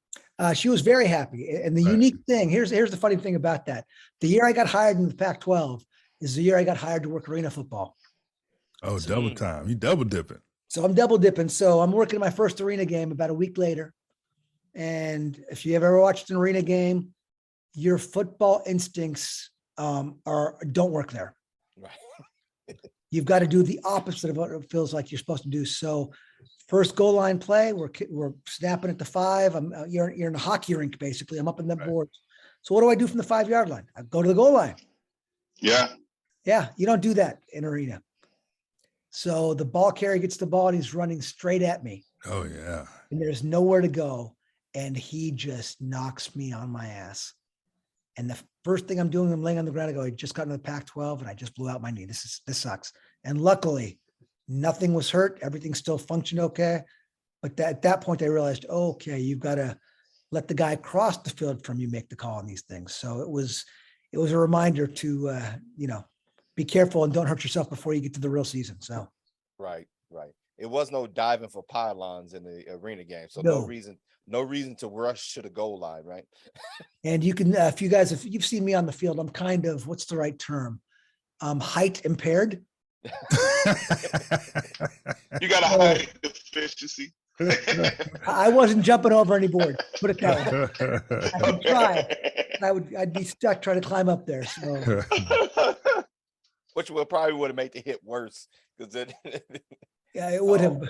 She was very happy. And the Right. unique thing, here's the funny thing about that. The year I got hired in the Pac-12 is the year I got hired to work arena football. Oh, double time. You double dipping. So I'm double dipping. So I'm working my first arena game about a week later. And if you have ever watched an arena game, your football instincts don't work there. Right. You've got to do the opposite of what it feels like you're supposed to do. So first goal line play, we're snapping at the 5. You're in a hockey rink, basically. I'm up in the boards. So what do I do from the 5-yard line? I go to the goal line. Yeah. Yeah, you don't do that in arena. So the ball carrier gets the ball and he's running straight at me. Oh yeah. And there's nowhere to go. And he just knocks me on my ass. And the first thing I'm doing, I'm laying on the ground. I go, I just got into the Pac-12 and I just blew out my knee. This sucks. And luckily, nothing was hurt. Everything still functioned okay. But at that point, I realized, okay, you've got to let the guy across the field from you make the call on these things. So it was a reminder to, be careful and don't hurt yourself before you get to the real season. So. Right, right. It was no diving for pylons in the arena game. So No. no reason to rush to the goal line, right? And you can, if you've seen me on the field, I'm kind of, what's the right term? Height impaired. You got a high deficiency. I wasn't jumping over any board. Put it that way. I could try. I'd be stuck trying to climb up there. So Which probably would have made the hit worse because it. yeah, it would have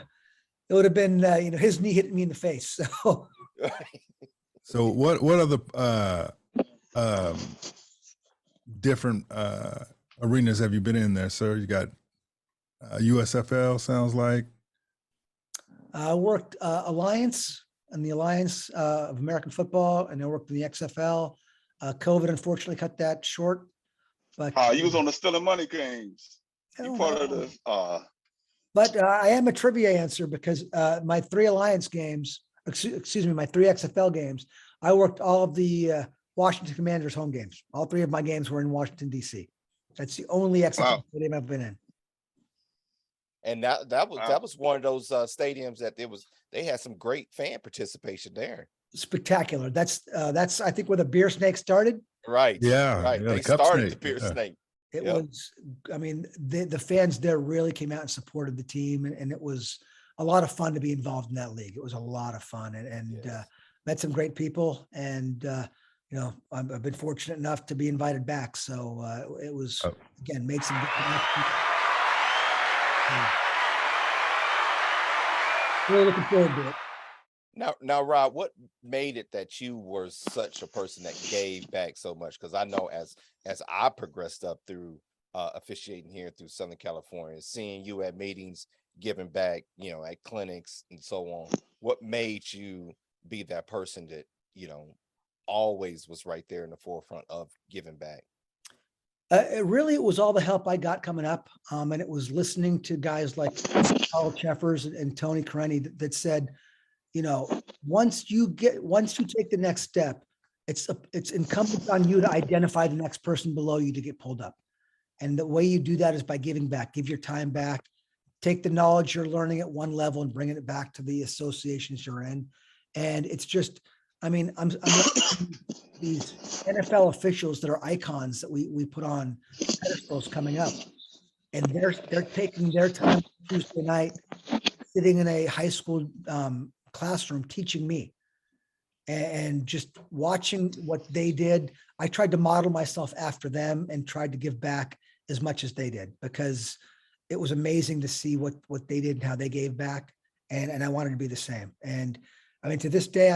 been, his knee hit me in the face. So So what other different arenas have you been in there, sir? You got USFL, sounds like. I worked Alliance and the Alliance of American Football, and I worked in the XFL. COVID unfortunately cut that short. But You was on the Stealing Money games. You part of the But I am a trivia answer because my 3 Alliance games, excuse me, my 3 XFL games, I worked all of the Washington Commanders home games. All 3 of my games were in Washington, D.C. That's the only XFL stadium I've been in. And that was one of those stadiums that they had some great fan participation there. Spectacular. That's I think where the beer snake started. Right. Yeah. Right. Yeah, They the cup started snake. the beer Yeah. snake. It Yep. was, I mean, the fans there really came out and supported the team, and it was a lot of fun to be involved in that league. It was a lot of fun, and Yes. met some great people, and I've been fortunate enough to be invited back. So it was again made some good connections. Really looking forward to it. Now, Rod, what made it that you were such a person that gave back so much? Because I know as I progressed up through officiating here through Southern California, seeing you at meetings, giving back, at clinics and so on, what made you be that person that, always was right there in the forefront of giving back? It was all the help I got coming up. And it was listening to guys like Carl Cheffers and Tony Careni that said, once you take the next step, it's incumbent on you to identify the next person below you to get pulled up. And the way you do that is by giving back, give your time back, take the knowledge you're learning at one level and bringing it back to the associations you're in. And it's just, I'm these NFL officials that are icons that we put on pedestals coming up, and they're taking their time Tuesday night, sitting in a high school classroom teaching me. and just watching what they did. I tried to model myself after them and tried to give back as much as they did, because it was amazing to see what they did and how they gave back. And I wanted to be the same. And I mean, to this day,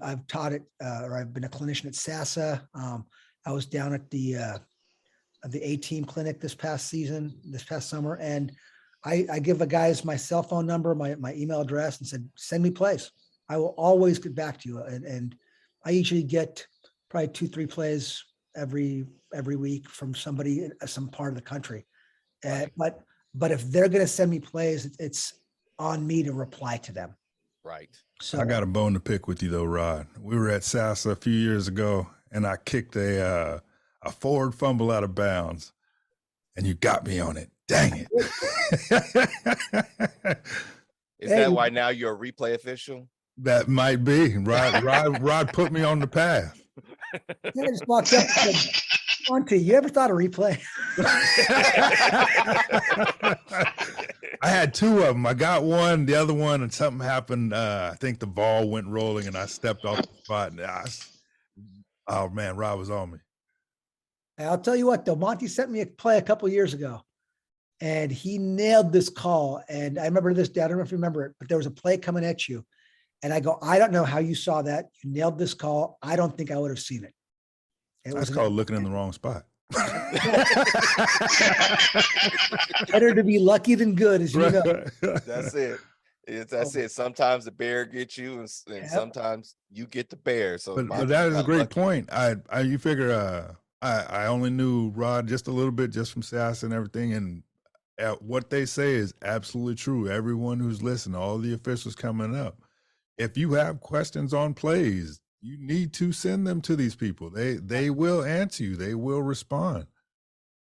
I've taught it, or I've been a clinician at SASA. I was down at the A-team clinic this past summer, and I give the guys my cell phone number, my email address, and said, send me plays. I will always get back to you. And I usually get probably 2-3 plays every week from somebody in some part of the country. Right. But if they're going to send me plays, it's on me to reply to them. Right. So I got a bone to pick with you though, Rod. We were at SASA a few years ago, and I kicked a forward fumble out of bounds, and you got me on it. Dang it! Is that why now you're a replay official? That might be. Rod put me on the path. I just walked up and said, Monty, you ever thought of replay? I had 2 of them. I got one, the other one, and something happened. I think the ball went rolling, and I stepped off the spot. And oh man, Rod was on me. I'll tell you what, though, Monty sent me a play a couple of years ago, and he nailed this call. And I remember this day. I don't know if you remember it, but there was a play coming at you. And I go, I don't know how you saw that. You nailed this call. I don't think I would have seen it. That's called looking in the wrong spot. Better to be lucky than good, as you know. That's it. That's it. Sometimes the bear gets you, and sometimes you get the bear. So, but that is a great point. You figure I only knew Rod just a little bit, just from SAS and everything, and what they say is absolutely true. Everyone who's listening, all the officials coming up, if you have questions on plays, you need to send them to these people. They will answer you. They will respond.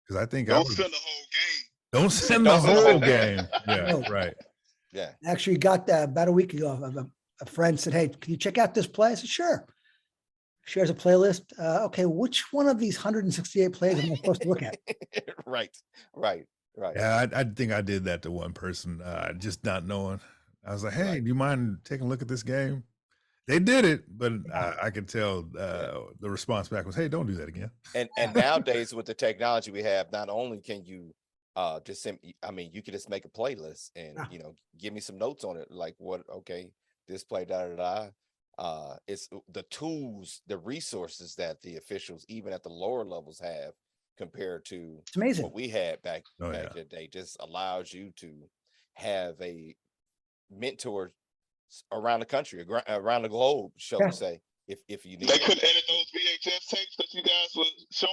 Because I think don't send the whole game. Don't send the whole game. Yeah, No. right. Yeah. Actually, got that about a week ago. A friend said, "Hey, can you check out this play?" I said, "Sure." Shares a playlist. Okay, which one of these 168 plays am I supposed to look at? Right. Yeah, I think I did that to one person, just not knowing. I was like, "Hey, Right. do you mind taking a look at this game?" They did it, but I could tell the response back was, "Hey, don't do that again." And nowadays with the technology we have, not only can you just send, I mean, you can just make a playlist and give me some notes on it, like this play, it's the tools, the resources that the officials even at the lower levels have compared to It's amazing. what we had back Oh, in yeah. the day. Just allows you to have a mentor around the country, around the globe, shall we say, if you need. They couldn't edit those VHS tapes that you guys were showing.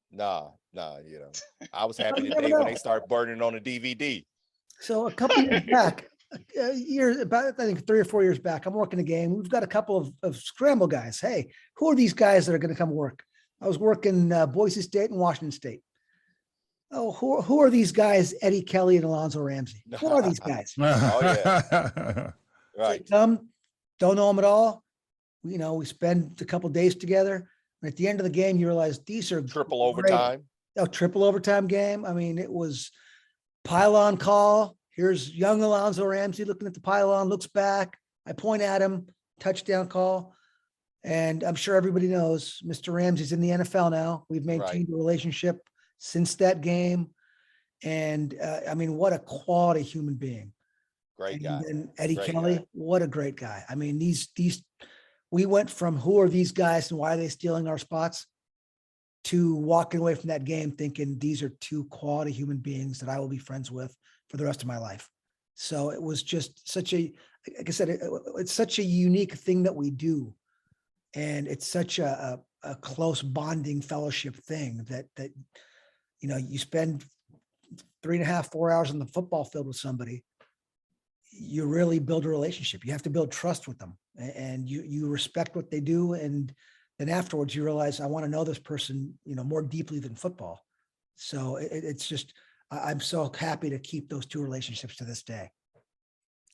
Nah, I was happy today when they start burning on a DVD. So a couple years back, about I think 3 or 4 years back, I'm working a game. We've got a couple of scramble guys. Hey, who are these guys that are going to come work? I was working Boise State and Washington State. Oh, who are these guys? Eddie Kelly and Alonzo Ramsey. Who are these guys? Oh yeah, right. Don't know them at all. We spend a couple days together. And at the end of the game, you realize these are Triple great. overtime. Triple overtime game. I mean, it was pylon call. Here's young Alonzo Ramsey looking at the pylon, looks back. I point at him, touchdown call. And I'm sure everybody knows Mr. Ramsey's in the NFL now. We've maintained a relationship since that game. And I mean, what a quality human being. Great guy. And Eddie Kelly, what a great guy. I mean, we went from who are these guys and why are they stealing our spots to walking away from that game thinking these are 2 quality human beings that I will be friends with for the rest of my life. So it was just such like I said, it's such a unique thing that we do. And it's such a close bonding fellowship thing that you spend 3.5, 4 hours on the football field with somebody. You really build a relationship. You have to build trust with them, and you respect what they do. And then afterwards you realize, I want to know this person, more deeply than football. So it's just, I'm so happy to keep those 2 relationships to this day.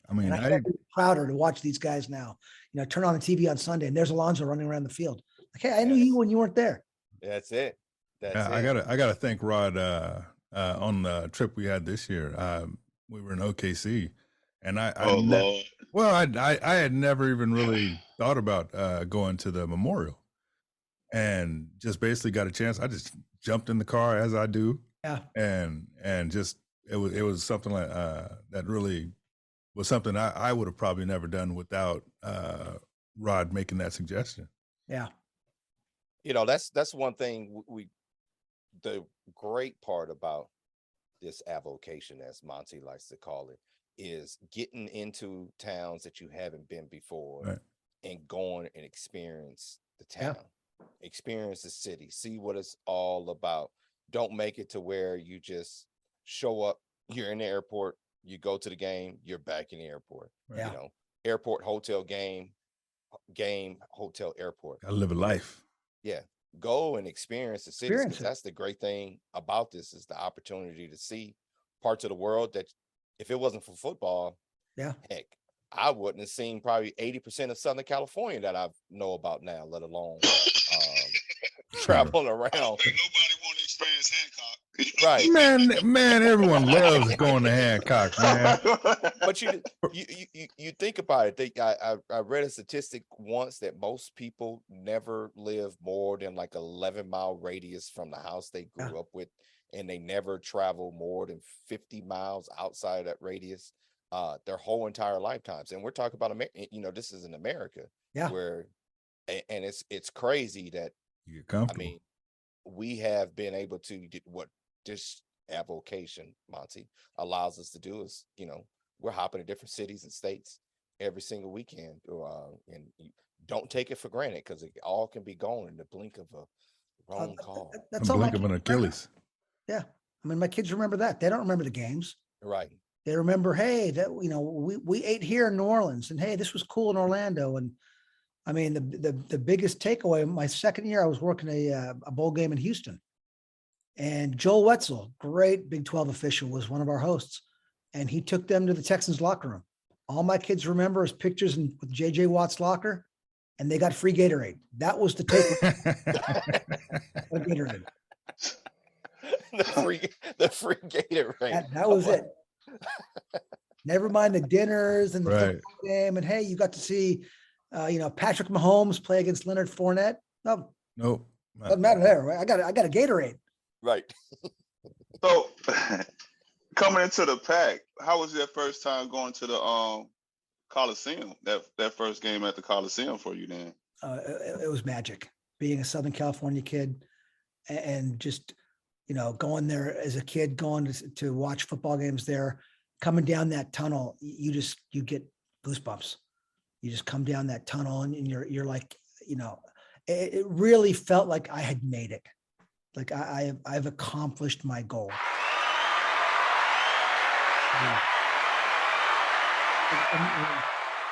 I mean, I'm prouder to watch these guys now. Turn on the TV on Sunday and there's Alonzo running around the field. Like, hey, I knew you when you weren't there. That's it. I gotta thank Rod on the trip we had this year. We were in OKC, And Oh Lord. I had never even really thought about going to the memorial, and just basically got a chance. I just jumped in the car as I do, Yeah. and just it was something like that really was something I would have probably never done without Rod making that suggestion. Yeah. You know, that's one thing the great part about this avocation, as Monty likes to call it, is getting into towns that you haven't been before, Right. and going and experience the Yeah. town, experience the city, see what it's all about. Don't make it to where you just show up, you're in the airport, you go to the game, you're back in the airport. Yeah. You know, airport, hotel, game, hotel, airport. Gotta live a life. Yeah, go and experience the cities, Experience because it. that's the great thing about this, is the opportunity to see parts of the world that if it wasn't for football, Yeah. heck, I wouldn't have seen probably 80% of Southern California that I know about now, let alone traveling around. I don't think nobody want to experience Hancock. Right. Man, everyone loves going to Hancock, man. But you think about it. I read a statistic once that most people never live more than like 11-mile radius from the house they grew up with, and they never travel more than 50 miles outside of that radius their whole entire lifetimes. And we're talking about this is in America, Yeah. where and it's crazy that, You get I comfortable. mean, we have been able to get what this avocation, Monty, allows us to do is, we're hopping to different cities and states every single weekend. And you don't take it for granted, because it all can be gone in the blink of a wrong call. That's A all my blink of an kids remember. Achilles. Yeah. I mean, my kids remember that. They don't remember the games. Right. They remember, hey, that, we ate here in New Orleans, and hey, this was cool in Orlando. And I mean, the biggest takeaway, my second year, I was working a bowl game in Houston, and Joel Wetzel, great Big 12 official, was one of our hosts, and he took them to the Texans locker room. All my kids remember is pictures with JJ Watt's locker, and they got free Gatorade. That was the takeaway. Gatorade. the free Gatorade. That was it. Never mind the dinners and the Right. football game. And hey, you got to see, Patrick Mahomes play against Leonard Fournette. No, Nope. doesn't matter there. Right? I got a Gatorade. Right. So coming into the pack, how was your first time going to the Coliseum? That first game at the Coliseum for you then? It was magic, being a Southern California kid, and just, going there as a kid, going to watch football games there, coming down that tunnel, you get goosebumps. You just come down that tunnel, and you're like, it really felt like I had made it. Like I've accomplished my goal.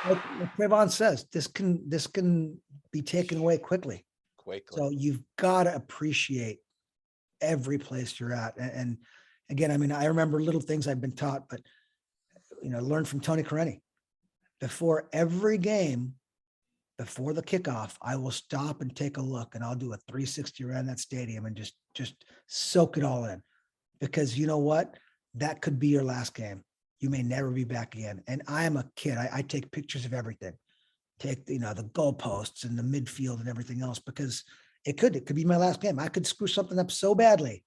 Like Trayvon says, this can be taken away quickly. So you've got to appreciate every place you're at. And again, I mean, I remember little things I've been taught, but learn from Tony Careni. Before every game, before the kickoff, I will stop and take a look, and I'll do a 360 around that stadium and just soak it all in, because you know what? That could be your last game. You may never be back again. And I am a kid. I take pictures of everything. Take, the goalposts and the midfield and everything else, because it could be my last game. I could screw something up so badly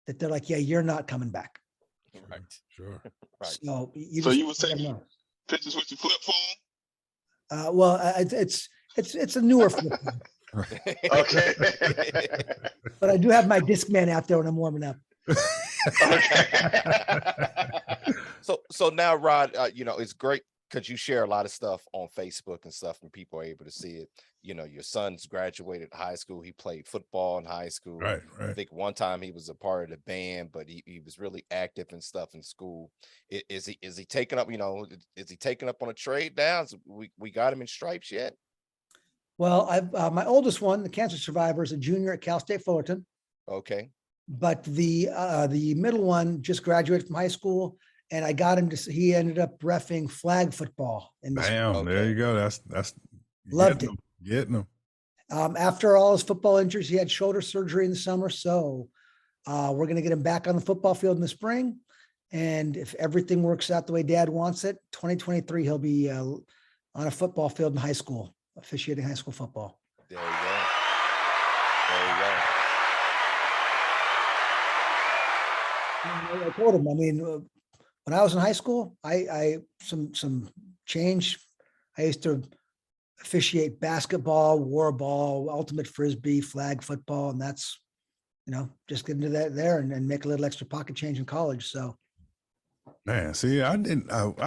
that they're like, yeah, you're not coming back. Right. Sure. Right. So you was taking pictures with your flip phone? well, it's a newer flip phone, Okay. but I do have my Discman out there when I'm warming up. So now, Rod, it's great because you share a lot of stuff on Facebook and stuff, and people are able to see it. Your son's graduated high school. He played football in high school. Right. I think one time he was a part of the band, but he was really active and stuff in school. Is he taking up, is he taking up on a trade now? We got him in stripes yet? Well, I've my oldest one, the cancer survivor, is a junior at Cal State Fullerton. Okay. But the middle one just graduated from high school, and I got him he ended up reffing flag football in the Bam, there you go. That's Loved it. Getting them. After all his football injuries, he had shoulder surgery in the summer. So we're going to get him back on the football field in the spring. And if everything works out the way Dad wants it, 2023, he'll be on a football field in high school, officiating high school football. There you go. There you go. I told him, I mean, when I was in high school, I some change. I used to officiate basketball, war ball, ultimate frisbee, flag football, and that's, just get into that there and make a little extra pocket change in college. So, Man, see, I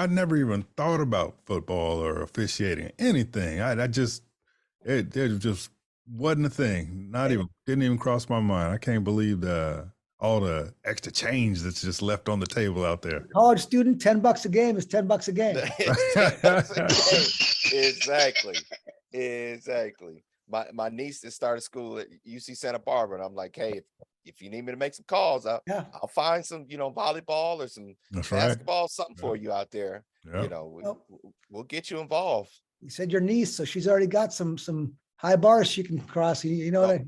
never even thought about football or officiating anything. It just wasn't a thing. Didn't even cross my mind. I can't believe all the extra change that's just left on the table out there. college student, $10 a game is $10 a game. Exactly. Exactly. My niece that started school at UC Santa Barbara, and I'm like, hey, if you need me to make some calls, Yeah. I'll find some, volleyball or some That's right. basketball, something for you out there. Yeah. We'll get you involved. You said your niece, so she's already got some high bars she can cross. You know what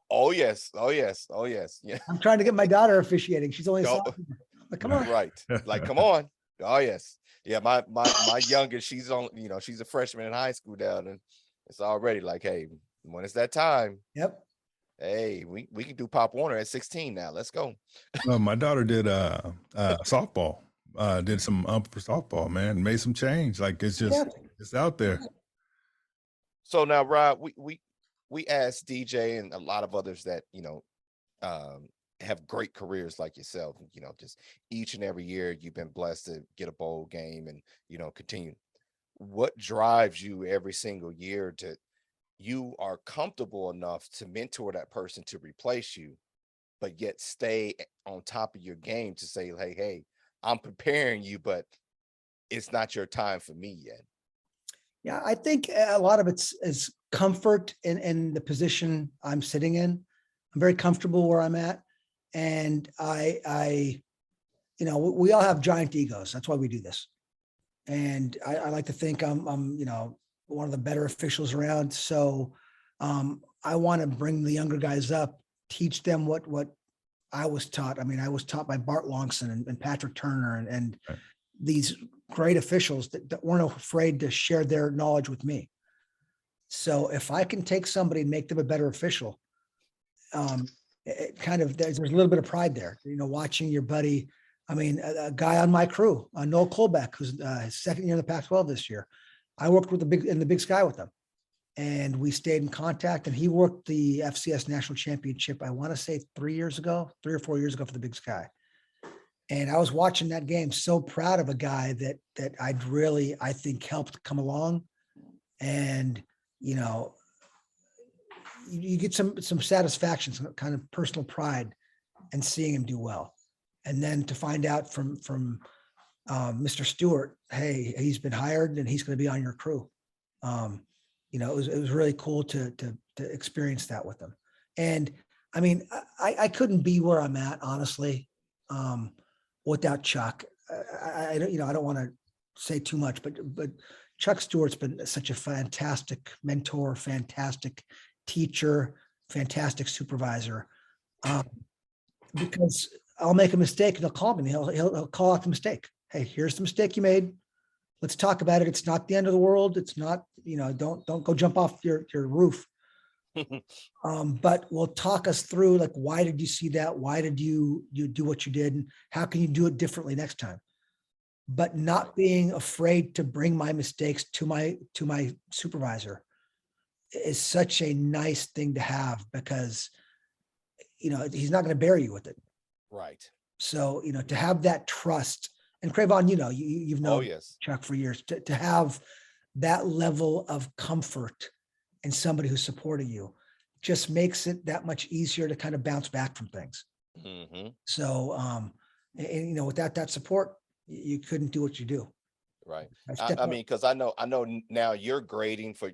Oh yes. Oh yes. Oh yes. Yeah. I'm trying to get my daughter officiating. She's only a No. sophomore. Like, come on. Right. Like, come on. Oh yes. Yeah. My youngest, she's on, she's a freshman in high school now, and it's already like, hey, when it's that time, Yep. hey, we can do Pop Warner at 16 now. Let's go. My daughter did softball. Did some for softball, man. Made some change. Like it's just it's out there. So now, Rod, we asked DJ and a lot of others that have great careers like yourself. Just each and every year you've been blessed to get a bowl game and continue. What drives you every single year to you are comfortable enough to mentor that person to replace you, but yet stay on top of your game to say, hey, I'm preparing you, but it's not your time for me yet. Yeah, I think a lot of it's is comfort in the position I'm sitting in. I'm very comfortable where I'm at. And I we all have giant egos. That's why we do this. And I like to think I'm one of the better officials around. So I want to bring the younger guys up, teach them what I was taught. I mean, I was taught by Bart Longson and Patrick Turner and Right. these great officials that weren't afraid to share their knowledge with me. So if I can take somebody and make them a better official, it kind of, there's a little bit of pride there, watching your buddy. I mean, a guy on my crew, Noel Colbeck, who's his second year in the Pac-12 this year. I worked with in the Big Sky with them, and we stayed in contact. And he worked the FCS National Championship, I want to say 3 or 4 years ago for the Big Sky. And I was watching that game, so proud of a guy that I'd really, I think, helped come along. And you get some satisfaction, some kind of personal pride, and seeing him do well. And then to find out from Mr. Stewart, hey, he's been hired and he's going to be on your crew. It was really cool to experience that with them. And I mean, I couldn't be where I'm at, honestly, without Chuck. I don't want to say too much, but Chuck Stewart's been such a fantastic mentor, fantastic teacher, fantastic supervisor. Because I'll make a mistake and he'll call me. He'll call out the mistake. Hey, here's the mistake you made. Let's talk about it. It's not the end of the world. It's not, don't go jump off your roof. But we'll talk us through, like, why did you see that? Why did you do what you did? And how can you do it differently next time? But not being afraid to bring my mistakes to my supervisor is such a nice thing to have, because, he's not going to bury you with it. Right. So, to have that trust, and Cravon, you've known Chuck for years, to have that level of comfort in somebody who's supporting you just makes it that much easier to kind of bounce back from things. Mm-hmm. So, without that support, you couldn't do what you do. Right. I mean, because I know now you're grading for,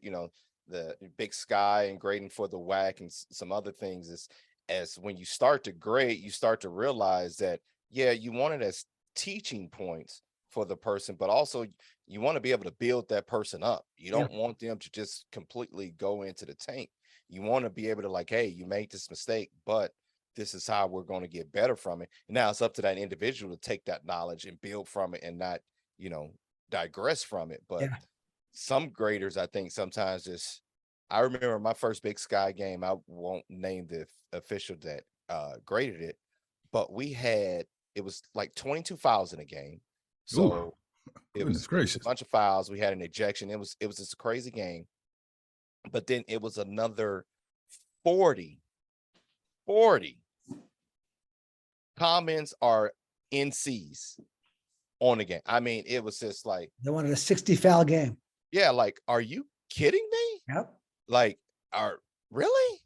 the Big Sky and grading for the WAC and some other things. As when you start to grade, you start to realize that, you want it as teaching points for the person, but also you want to be able to build that person up. You don't want them to just completely go into the tank. You want to be able to, like, hey, you made this mistake, but this is how we're going to get better from it. And now it's up to that individual to take that knowledge and build from it and not, digress from it. But Yeah. some graders, I think sometimes just, I remember my first Big Sky game, I won't name the official that graded it, but it was like 22 fouls in a game. So it was gracious. a bunch of fouls. We had an ejection. It was just a crazy game. But then it was another 40 comments are NCs on the game. I mean, it was just like, They wanted a 60 foul game. yeah, like, are you kidding me? Yep. Like, really?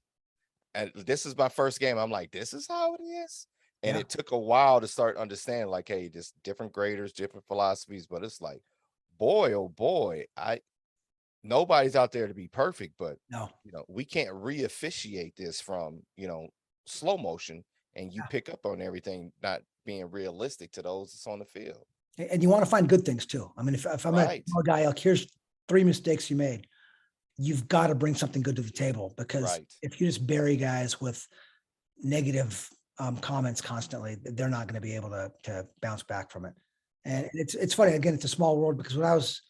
And this is my first game. I'm like, this is how it is. And Yeah. it took a while to start understanding, like, hey, just different graders, different philosophies. But it's like, boy, oh boy, nobody's out there to be perfect, but No. we can't re-officiate this from, slow motion, and you pick up on everything not being realistic to those that's on the field. And you want to find good things too. I mean, if I'm Right. a guy, like, here's 3 mistakes you made. You've got to bring something good to the table, because Right. if you just bury guys with negative comments constantly, they're not going to be able to bounce back from it. And it's funny, again, it's a small world, because when I was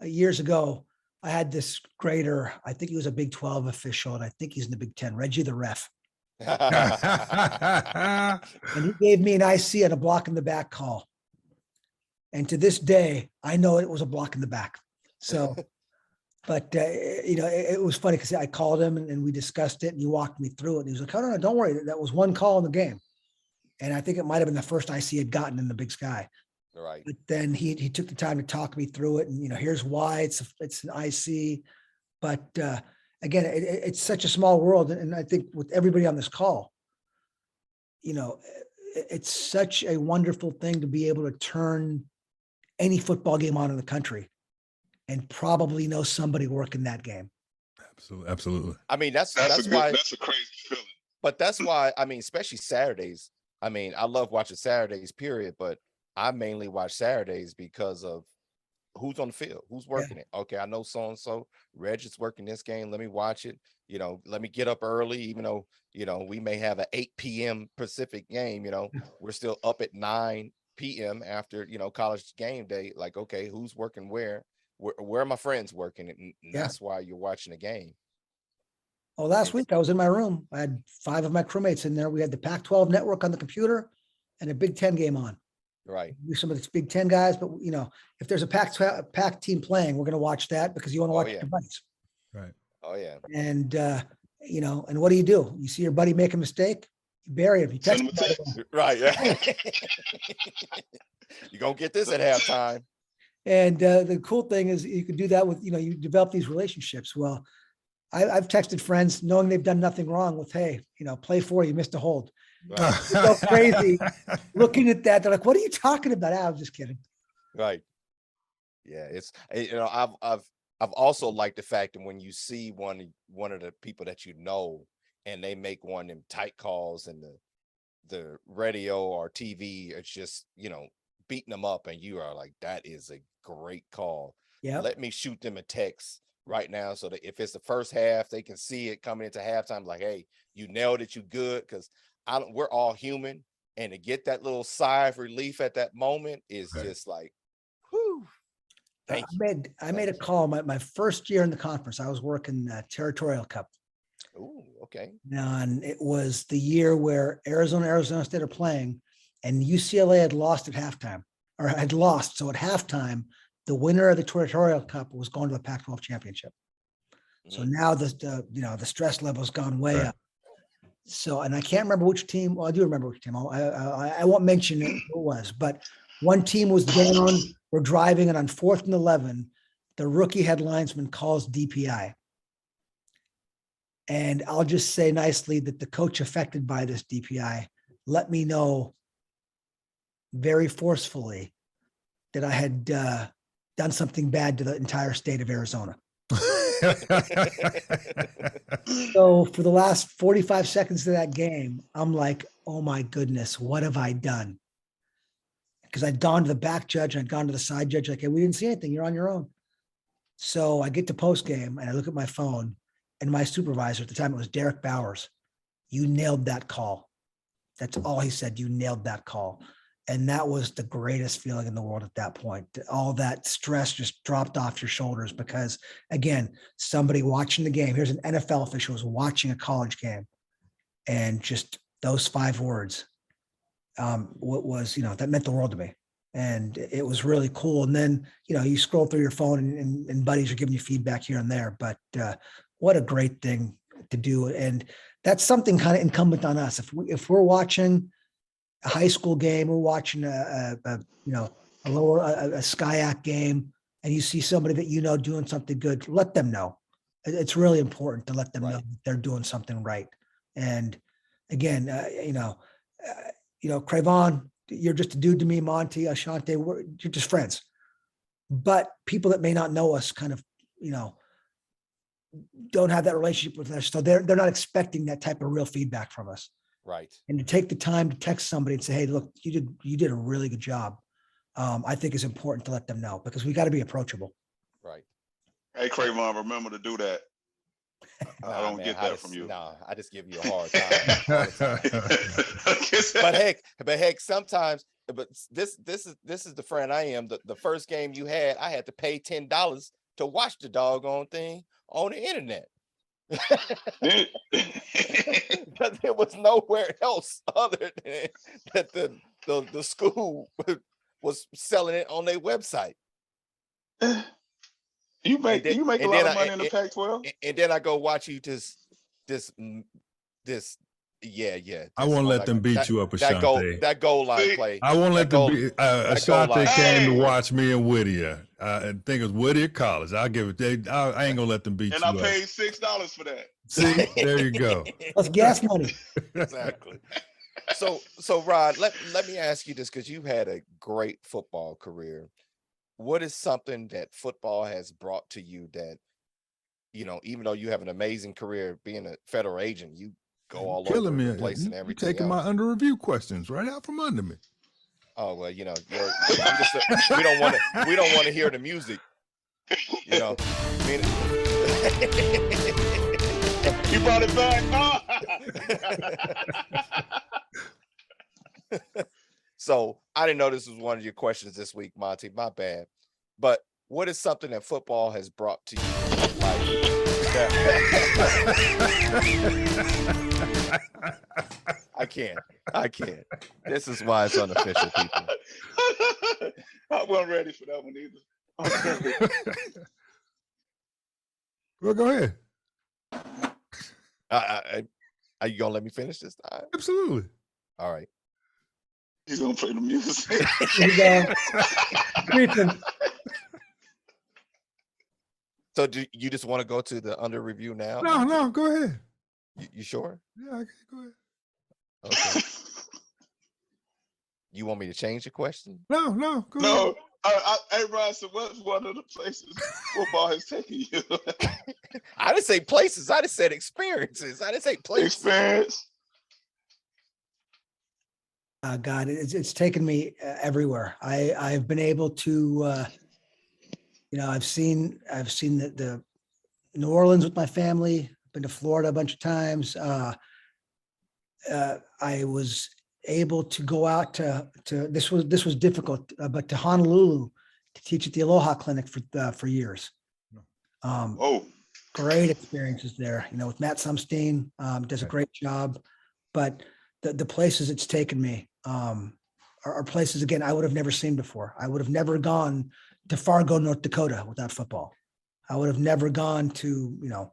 years ago, I had this grader, I think he was a Big 12 official, and I think he's in the Big 10, Reggie the ref. And he gave me an IC and a block in the back call. And to this day, I know it was a block in the back. So, but it was funny, because I called him and we discussed it, and he walked me through it. And he was like, "Oh, no, don't worry. That was one call in the game." And I think it might've been the first IC he'd gotten in the Big Sky. Right. But then he took the time to talk me through it, and here's why it's an IC. But again, it's such a small world, and I think with everybody on this call, it's such a wonderful thing to be able to turn any football game on in the country and probably know somebody working that game. Absolutely. Absolutely. I mean, that's why. That's a crazy feeling. But that's why, I mean, especially Saturdays. I mean, I love watching Saturdays, period. But I mainly watch Saturdays because of who's on the field, who's working it. Okay, I know so and so. Reg is working this game. Let me watch it. Let me get up early, even though we may have an 8 p.m. Pacific game. We're still up at 9 p.m. after college game day. Like, okay, who's working where are my friends working? And that's why you're watching the game. Oh, last week I was in my room. I had 5 of my crewmates in there. We had the Pac-12 network on the computer and a Big 10 game on. Right. Some of the Big 10 guys, but if there's a Pac team playing, we're going to watch that, because you want to watch your buddies. Right. Oh yeah. And and what do? You see your buddy make a mistake, you bury him. You text him. Right. Yeah. You're gonna get this at halftime. And the cool thing is you can do that with, you develop these relationships. Well, I've texted friends knowing they've done nothing wrong with, hey, play 4, you missed a hold. Right. So crazy looking at that. They're like, what are you talking about? I was just kidding. Right. Yeah. It's, I've also liked the fact that when you see one of the people that and they make one of them tight calls, and the radio or TV, it's just, beating them up, and you are like, that is a great call. Yeah. Let me shoot them a text right now, so that if it's the first half, they can see it coming into halftime, like, hey, you nailed it, you good. Because we're all human, and to get that little sigh of relief at that moment is just like, whew. I made a call my first year in the conference. I was working Territorial Cup. Oh, okay. And it was the year where Arizona State are playing, and UCLA had lost at halftime, or had lost. So at halftime, the winner of the Territorial Cup was going to the Pac-12 championship. So now the stress level has gone way up. So, and I can't remember which team. Well, I do remember which team. I won't mention who it was, but one team was down. We're driving, and on 4th and 11, the rookie head linesman calls DPI. And I'll just say nicely that the coach affected by this DPI let me know very forcefully that I had done something bad to the entire state of Arizona. So for the last 45 seconds of that game, I'm like, oh my goodness, what have I done? Because I'd gone to the back judge and I'd gone to the side judge, like, hey, we didn't see anything. You're on your own. So I get to post game and I look at my phone, and my supervisor at the time, it was Derek Bowers. You nailed that call. That's all he said. You nailed that call. And that was the greatest feeling in the world at that point. All that stress just dropped off your shoulders because, again, somebody watching the game, here's an NFL official who's watching a college game, and just those 5 words, what was, that meant the world to me. And it was really cool. And then, you scroll through your phone and buddies are giving you feedback here and there, but what a great thing to do. And that's something kind of incumbent on us. If we're watching a high school game, we're watching a SCIAC game, and you see somebody that doing something good, let them know. It's really important to let them know that they're doing something right. And again, Cravon, you're just a dude to me, Monty, Ashante, you're just friends. But people that may not know us kind of, don't have that relationship with us. So they're not expecting that type of real feedback from us. Right. And to take the time to text somebody and say, hey, look, you did a really good job. I think is important to let them know, because we got to be approachable. Right. Hey, Cravon, remember to do that. I don't get that from you. No, I just give you a hard time. All the time. but heck, sometimes, but this is the friend I am. The first game you had, I had to pay $10 to watch the doggone thing on the internet. But there was nowhere else other than that the school was selling it on their website. You make a lot of money in the Pac-12, and then I go watch you this. Yeah. I won't let them beat you up, Ashante. That goal line play. I won't let them beat. Ashante came to watch me in Whittier. I think it was Whittier College. I'll give it. I ain't gonna let them beat you up. And I paid $6 for that. See, there you go. That's gas money. Exactly. So Rod, let me ask you this, because you've had a great football career. What is something that football has brought to you that, even though you have an amazing career being a federal agent, you go all over the place and everything. You're taking my under review questions right out from under me. Oh well, we don't want to hear the music. You brought it back. So I didn't know this was one of your questions this week, Monty. My bad. But what is something that football has brought to you? I can't. This is why it's unofficial, people. I wasn't ready for that one either. Well, go ahead. Are you gonna let me finish this time? Absolutely. All right. He's gonna play the music. So do you just want to go to the under review now? No, go ahead. You sure? Yeah, okay, go ahead. Okay. You want me to change the question? No, go ahead. No. Hey, Rod, so what's one of the places football has taken you? I didn't say places. I just said experiences. I didn't say places. Experience. God, it's taken me everywhere. I've been able to, I've seen the New Orleans with my family. Been to Florida a bunch of times. I was able to go out to this was difficult, but to Honolulu to teach at the Aloha Clinic for years. Great experiences there. With Matt Sumstein, does a great job. But the places it's taken me are places, again, I would have never seen before. I would have never gone to Fargo, North Dakota without football. I would have never gone to,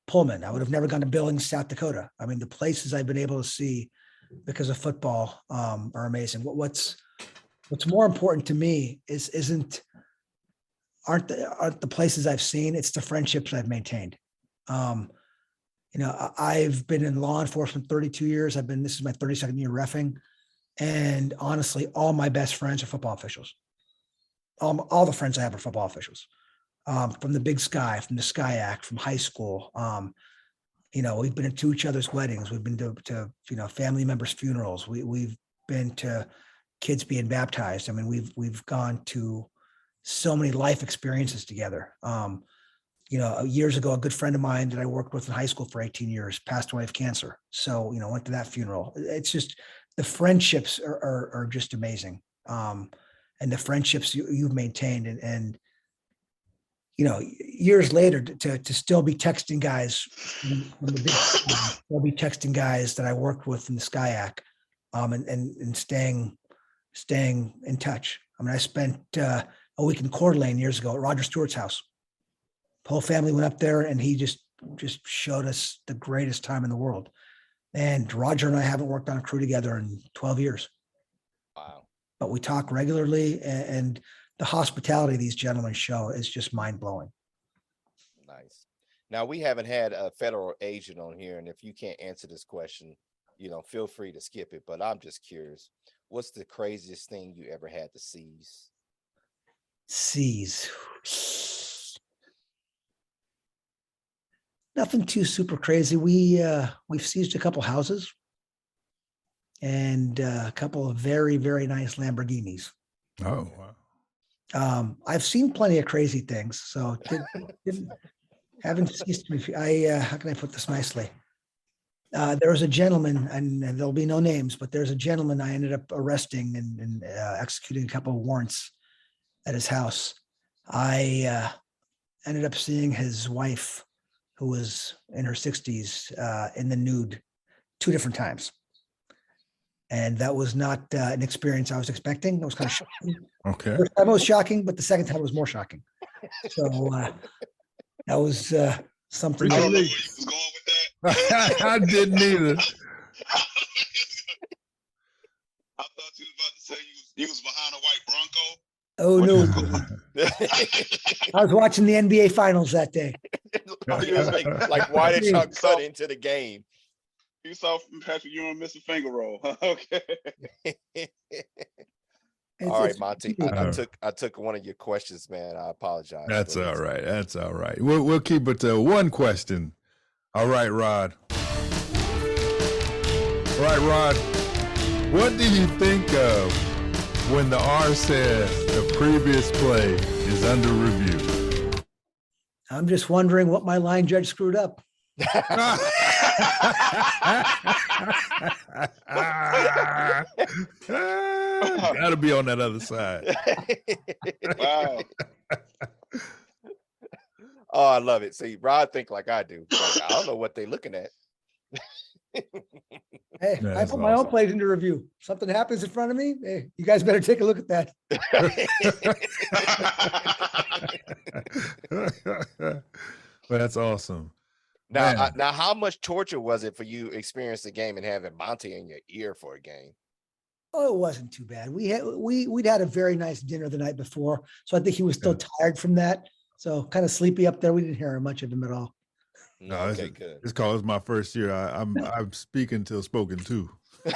Pullman. I would have never gone to Billings, South Dakota. I mean, the places I've been able to see because of football are amazing. What's more important to me aren't the places I've seen, it's the friendships I've maintained. I've been in law enforcement 32 years. This is my 32nd year reffing. And honestly, all my best friends are football officials. All the friends I have are football officials. From the Big Sky, from the SCIAC, from high school. We've been to each other's weddings. We've been to family members' funerals. We've been to kids being baptized. I mean, we've gone to so many life experiences together. Years ago, a good friend of mine that I worked with in high school for 18 years passed away of cancer. So, went to that funeral. It's just, the friendships are just amazing. And the friendships you've maintained and years later to still be texting guys from the big, still be texting guys that I worked with in the SCIAC, and staying in touch. I mean, I spent a week in Coeur d'Alene years ago at Roger Stewart's house. The whole family went up there, and he just showed us the greatest time in the world. And Roger and I haven't worked on a crew together in 12 years. Wow. But we talk regularly, and the hospitality these gentlemen show is just mind blowing. Nice. Now, we haven't had a federal agent on here, and if you can't answer this question, feel free to skip it. But I'm just curious, what's the craziest thing you ever had to seize? Seize. Nothing too super crazy. We've seized a couple houses and a couple of very, very nice Lamborghinis. Oh, wow. I've seen plenty of crazy things, so haven't ceased me. How can I put this nicely? There was a gentleman, and there'll be no names, but there's a gentleman I ended up arresting and executing a couple of warrants at his house. I ended up seeing his wife, who was in her 60s, in the nude 2 different times. And that was not an experience I was expecting. It was kind of shocking. Okay. First time was shocking, but the second time was more shocking. So that was something. I don't know where you was going with that. I didn't either. I thought you was about to say you was behind a white Bronco. Oh, no. I was watching the NBA finals that day. He was like, why did y'all cut into the game? You saw Patrick Ewing miss a finger roll. Okay. All right, Monty. I took one of your questions, man. I apologize. That's all right. That's all right. We'll keep it to one question. All right, Rod. All right, Rod. What do you think of when the R says the previous play is under review? I'm just wondering what my line judge screwed up. Gotta be on that other side. Wow. Oh, I love it. See, Rod think like I do. Like, I don't know what they're looking at. Hey, I put my own plays into review. Something happens in front of me. Hey, you guys better take a look at that. Well, that's awesome. Now, how much torture was it for you experiencing the game and having Monty in your ear for a game? Oh, it wasn't too bad. We'd had a very nice dinner the night before, so I think he was still tired from that. So kind of sleepy up there. We didn't hear much of him at all. No, Okay, good. It's called it's my first year. I'm speaking till spoken to. You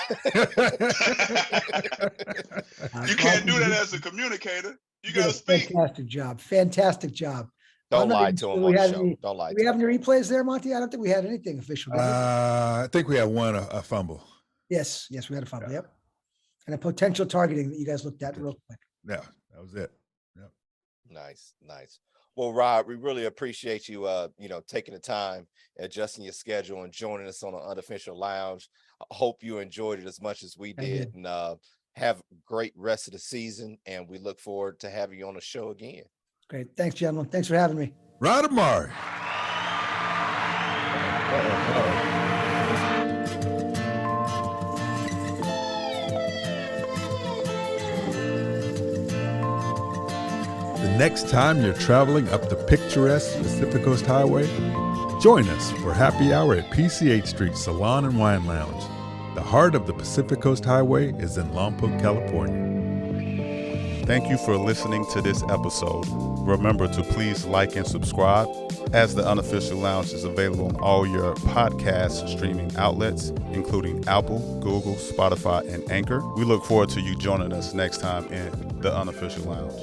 can't do that as a communicator. You got to speak. Fantastic job. Don't lie to him on the show. Don't lie. Do we have any replays there, Monty? I don't think we had anything official. I think we had one a fumble. Yes, we had a fumble. Yep, and a potential targeting that you guys looked at real quick. Yeah, that was it. Yep. Nice. Well, Rod, we really appreciate you, taking the time, adjusting your schedule, and joining us on the Unofficial Lounge. I hope you enjoyed it as much as we did, and have a great rest of the season. And we look forward to having you on the show again. Great. Thanks, gentlemen. Thanks for having me. Rod Ammari. The next time you're traveling up the picturesque Pacific Coast Highway, join us for happy hour at PCH Street Salon and Wine Lounge. The heart of the Pacific Coast Highway is in Lompoc, California. Thank you for listening to this episode. Remember to please like and subscribe, as the Unofficial Lounge is available on all your podcast streaming outlets, including Apple, Google, Spotify, and Anchor. We look forward to you joining us next time in the Unofficial Lounge.